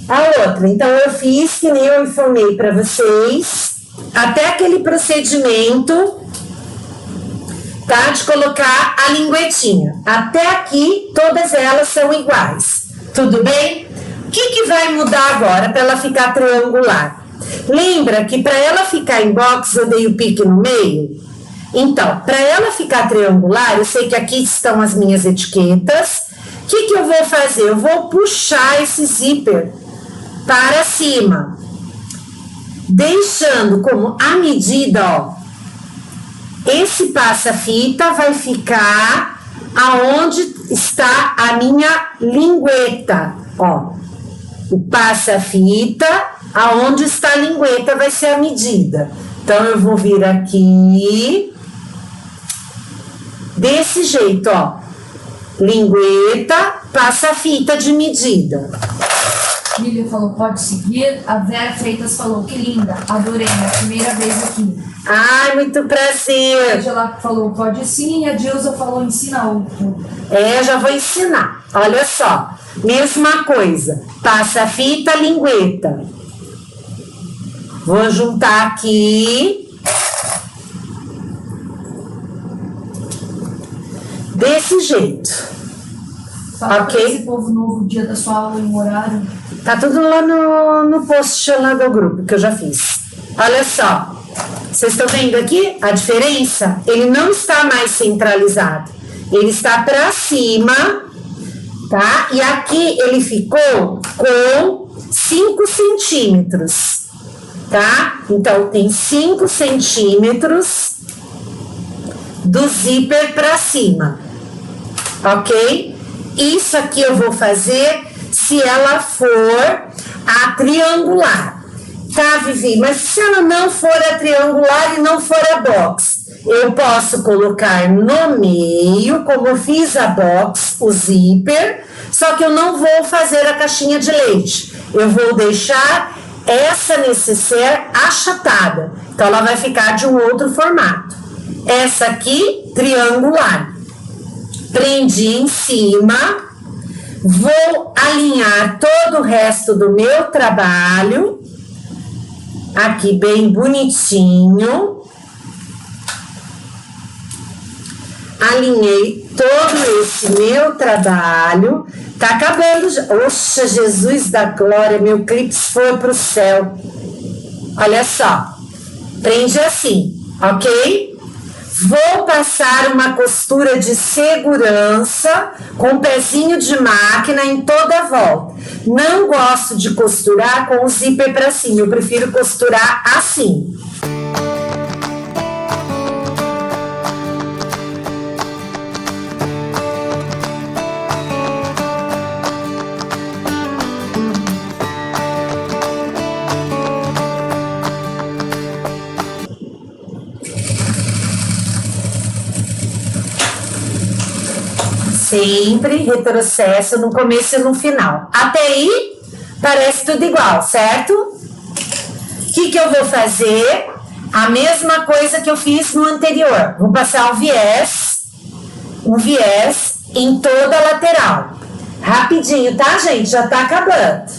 A outra, então eu fiz, que nem eu informei para vocês, até aquele procedimento, tá? De colocar a linguetinha. Até aqui, todas elas são iguais. Tudo bem? O que vai mudar agora para ela ficar triangular? Lembra que para ela ficar em box eu dei o pique no meio? Então, para ela ficar triangular, eu sei que aqui estão as minhas etiquetas. O que eu vou fazer? Eu vou puxar esse zíper para cima. deixando como a medida, ó, esse passa-fita vai ficar aonde está a minha lingueta, ó. O passa-fita, aonde está a lingueta vai ser a medida. Então, eu vou vir aqui, desse jeito, ó. Lingueta, passa-fita de medida. Lília falou, pode seguir. A Vera Freitas falou, que linda, adorei, minha primeira vez aqui. Ai, muito prazer. A Angela falou, pode sim. E a Dilza falou, ensina outro. Já vou ensinar. Olha só, mesma coisa. Passa-fita, lingueta. Vou juntar aqui. Desse jeito. Fala Ok? pra esse povo novo, o dia da sua aula e o horário. Tá tudo lá no post lá do grupo que eu já fiz. Olha só. Vocês estão vendo aqui a diferença? Ele não está mais centralizado. Ele está para cima, tá? E aqui ele ficou com 5 centímetros, tá? Então, tem 5 centímetros do zíper para cima, ok? Isso aqui eu vou fazer se ela for a triangular. Tá, Vivi, mas se ela não for a triangular e não for a box, eu posso colocar no meio, como eu fiz a box, o zíper, só que eu não vou fazer a caixinha de leite. Eu vou deixar essa necessaire achatada. Então, ela vai ficar de um outro formato. Essa aqui, triangular. Prendi em cima, vou alinhar todo o resto do meu trabalho. Aqui bem bonitinho. Alinhei todo esse meu trabalho. Tá acabando já. Oxa, Jesus da glória, meu clips foi pro céu. Olha só. Prende assim, ok? Vou passar uma costura de segurança com pezinho de máquina em toda a volta. Não gosto de costurar com o zíper para cima, eu prefiro costurar assim. Sempre retrocesso no começo e no final. Até aí, parece tudo igual, certo? O que eu vou fazer? A mesma coisa que eu fiz no anterior. Vou passar um viés em toda a lateral. Rapidinho, tá, gente? Já tá acabando.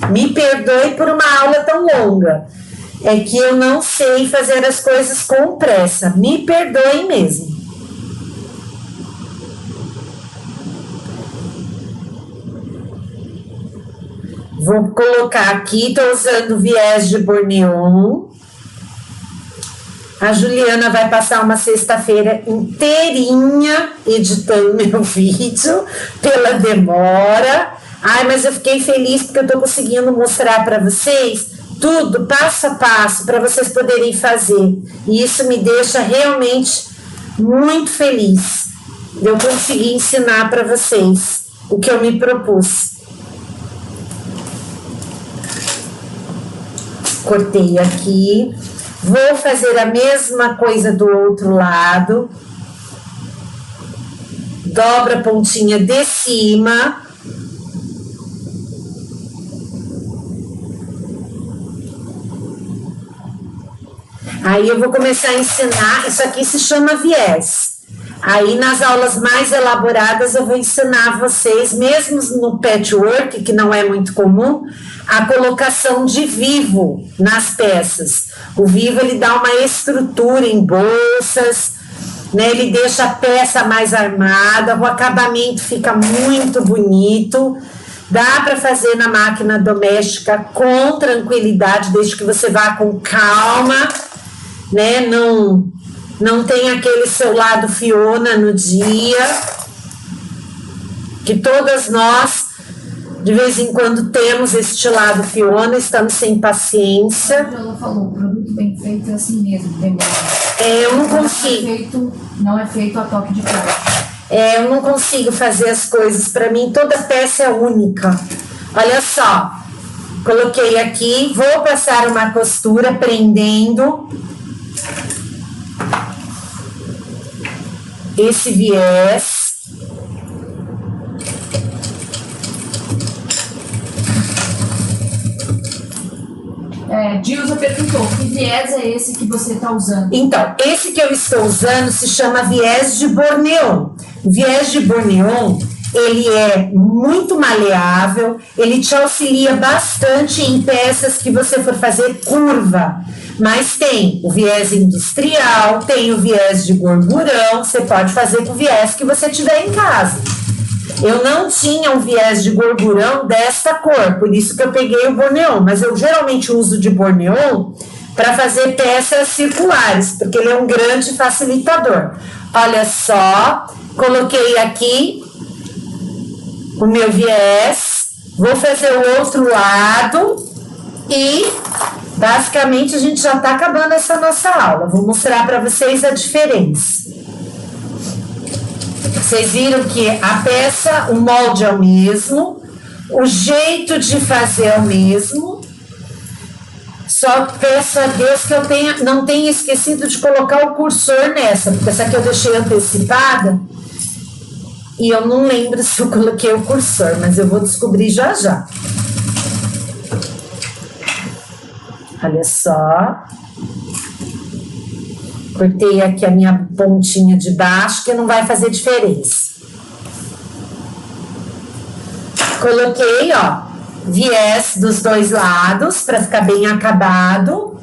Me perdoe por uma aula tão longa. É que eu não sei fazer as coisas com pressa. Me perdoe mesmo. Vou colocar aqui, estou usando viés de Borneon. A Juliana vai passar uma sexta-feira inteirinha editando meu vídeo, pela demora. Ai, mas eu fiquei feliz porque eu estou conseguindo mostrar para vocês tudo, passo a passo, para vocês poderem fazer. E isso me deixa realmente muito feliz. Eu consegui ensinar para vocês o que eu me propus. Cortei aqui, vou fazer a mesma coisa do outro lado, dobra a pontinha de cima, aí eu vou começar a ensinar, isso aqui se chama viés. Aí nas aulas mais elaboradas eu vou ensinar vocês, mesmo no patchwork, que não é muito comum, a colocação de vivo nas peças. O vivo ele dá uma estrutura em bolsas, né? Ele deixa a peça mais armada, o acabamento fica muito bonito. Dá para fazer na máquina doméstica com tranquilidade, desde que você vá com calma, né? Não tem aquele seu lado Fiona no dia, que todas nós De vez em quando temos este lado, Fiona, estamos sem paciência. Ela falou, o produto bem feito é assim mesmo, demora. Eu não consigo. Não é feito a toque de caixa. Eu não consigo fazer as coisas, para mim toda peça é única. Olha só, coloquei aqui, vou passar uma costura prendendo esse viés. Dilza perguntou, que viés é esse que você está usando? Então, esse que eu estou usando se chama viés de Borneon. O viés de Borneon, ele é muito maleável, ele te auxilia bastante em peças que você for fazer curva. Mas tem o viés industrial, tem o viés de gorgurão, você pode fazer com o viés que você tiver em casa. Eu não tinha um viés de gorgurão desta cor, por isso que eu peguei o Borneon, mas eu geralmente uso de Borneon para fazer peças circulares, porque ele é um grande facilitador. Olha só, coloquei aqui o meu viés, vou fazer o outro lado e basicamente a gente já está acabando essa nossa aula. Vou mostrar para vocês a diferença. Vocês viram que a peça, o molde é o mesmo, o jeito de fazer é o mesmo. Só peço a Deus que eu não tenha esquecido de colocar o cursor nessa, porque essa aqui eu deixei antecipada e eu não lembro se eu coloquei o cursor, mas eu vou descobrir já já. Olha só. Cortei aqui a minha pontinha de baixo, que não vai fazer diferença. Coloquei, ó, viés dos dois lados, para ficar bem acabado.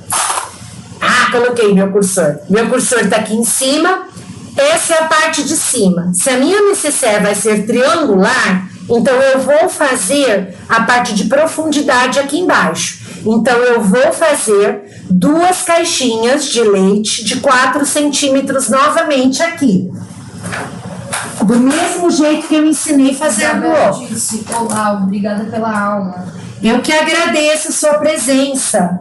Ah, coloquei meu cursor. Meu cursor tá aqui em cima. Essa é a parte de cima. Se a minha necessaire vai ser triangular, então eu vou fazer a parte de profundidade aqui embaixo. Então eu vou fazer 2 caixinhas de leite de 4 centímetros novamente aqui. Do mesmo jeito que eu ensinei fazendo o outro. Olá, obrigada pela aula. Eu que agradeço a sua presença.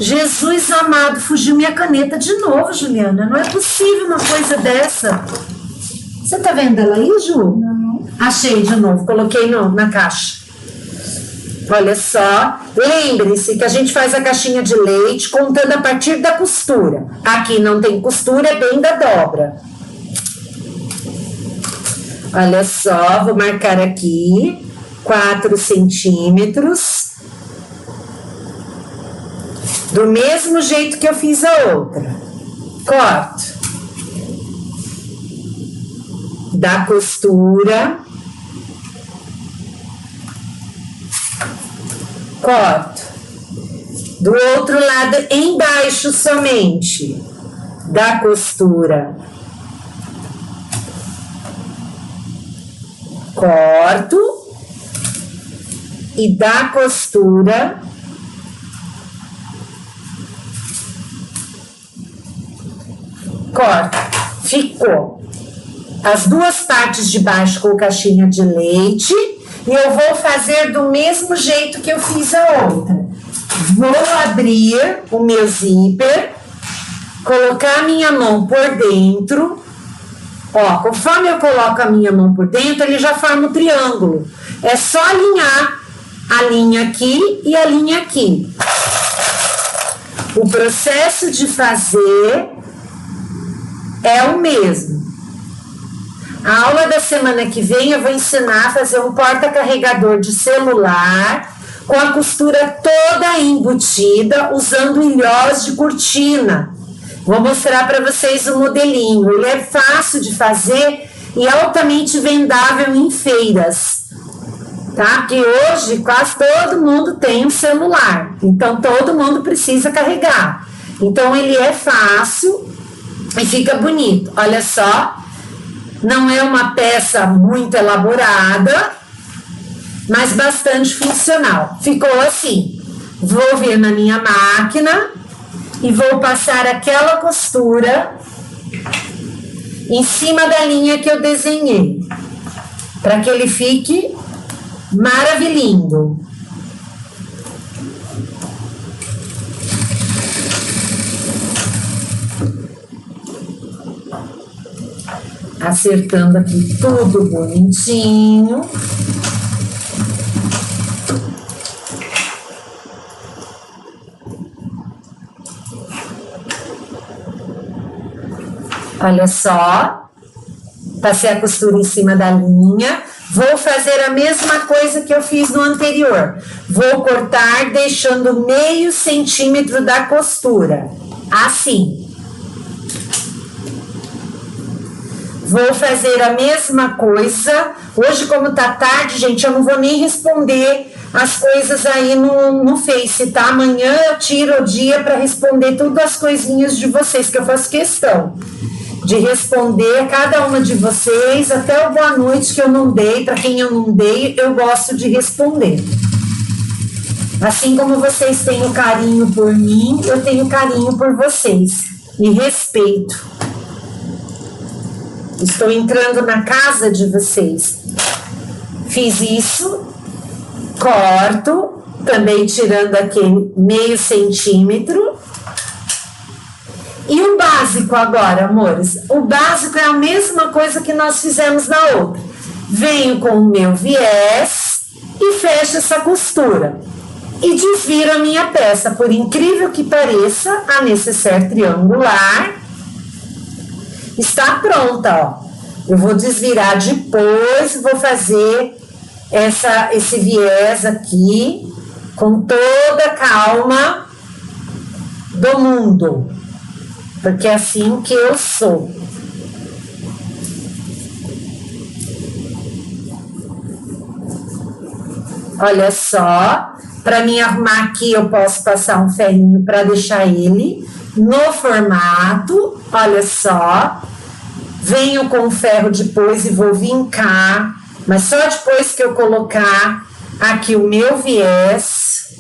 Jesus amado, fugiu minha caneta de novo, Juliana. Não é possível uma coisa dessa. Você tá vendo ela aí, Ju? Não. Achei de novo, coloquei na caixa. Olha só, lembre-se que a gente faz a caixinha de leite contando a partir da costura. Aqui não tem costura, é bem da dobra. Olha só, vou marcar aqui 4 centímetros. Do mesmo jeito que eu fiz a outra. Corto. Da costura. Corto. Do outro lado, embaixo somente. Da costura. Corto. E da costura. Corto. Ficou as 2 partes de baixo com caixinha de leite. E eu vou fazer do mesmo jeito que eu fiz a outra. Vou abrir o meu zíper, colocar a minha mão por dentro. Ó, conforme eu coloco a minha mão por dentro, ele já forma um triângulo. É só alinhar a linha aqui e a linha aqui. O processo de fazer é o mesmo. A aula da semana que vem eu vou ensinar a fazer um porta-carregador de celular com a costura toda embutida, usando ilhós de cortina. Vou mostrar para vocês o modelinho. Ele é fácil de fazer e altamente vendável em feiras, tá? Porque hoje quase todo mundo tem um celular, então todo mundo precisa carregar. Então ele é fácil e fica bonito. Olha só. Não é uma peça muito elaborada, mas bastante funcional. Ficou assim. Vou vir na minha máquina e vou passar aquela costura em cima da linha que eu desenhei, para que ele fique Maravilhindo. Acertando aqui tudo bonitinho. Olha só, passei a costura em cima da linha. Vou fazer a mesma coisa que eu fiz no anterior. Vou cortar deixando meio centímetro da costura, assim. Vou fazer a mesma coisa. Hoje, como tá tarde, gente, eu não vou nem responder as coisas aí no Face, tá? Amanhã eu tiro o dia para responder todas as coisinhas de vocês, que eu faço questão de responder cada uma de vocês, até o boa noite que eu não dei, para quem eu não dei, eu gosto de responder. Assim como vocês têm o carinho por mim, eu tenho carinho por vocês e respeito. Estou entrando na casa de vocês. Fiz isso, corto, também tirando aqui meio centímetro. E o básico agora, amores? O básico é a mesma coisa que nós fizemos na outra. Venho com o meu viés e fecho essa costura. E desviro a minha peça. Por incrível que pareça, a nécessaire triangular está pronta, ó. Eu vou desvirar depois, vou fazer esse viés aqui com toda a calma do mundo, porque é assim que eu sou. Olha só, para mim arrumar aqui eu posso passar um ferrinho para deixar ele no formato, olha só. Venho com o ferro depois e vou vincar, mas só depois que eu colocar aqui o meu viés.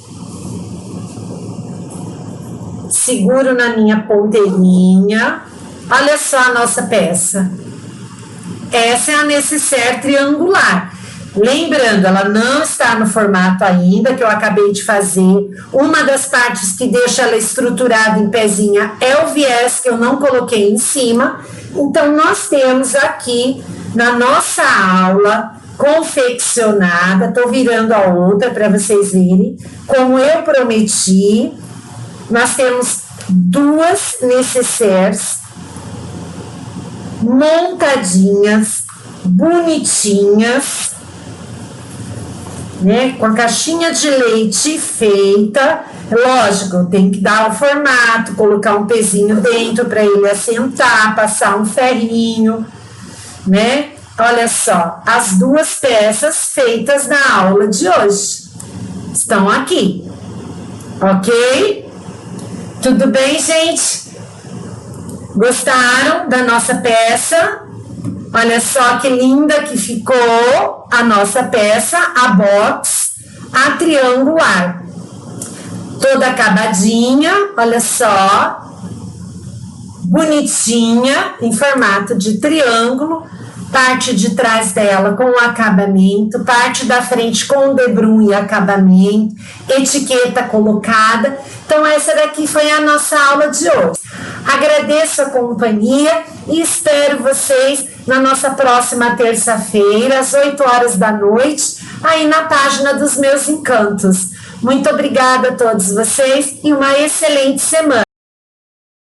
Seguro na minha ponteirinha. Olha só a nossa peça. Essa é a nécessaire triangular. Lembrando, ela não está no formato ainda, que eu acabei de fazer. Uma das partes que deixa ela estruturada em pezinha é o viés, que eu não coloquei em cima. Então, nós temos aqui, na nossa aula, confeccionada, estou virando a outra para vocês verem, como eu prometi, nós temos duas nécessaires montadinhas, bonitinhas, né, com a caixinha de leite feita. Lógico, tem que dar o formato, colocar um pezinho dentro para ele assentar, passar um ferrinho, né? Olha só, as duas peças feitas na aula de hoje estão aqui, ok? Tudo bem, gente? Gostaram da nossa peça? Olha só que linda que ficou a nossa peça, a box, a triangular. Toda acabadinha, olha só, bonitinha, em formato de triângulo, parte de trás dela com o acabamento, parte da frente com o debrum e acabamento, etiqueta colocada. Então, essa daqui foi a nossa aula de hoje. Agradeço a companhia e espero vocês na nossa próxima terça-feira, às 8 horas da noite, aí na página dos Meus Encantos. Muito obrigada a todos vocês e uma excelente semana.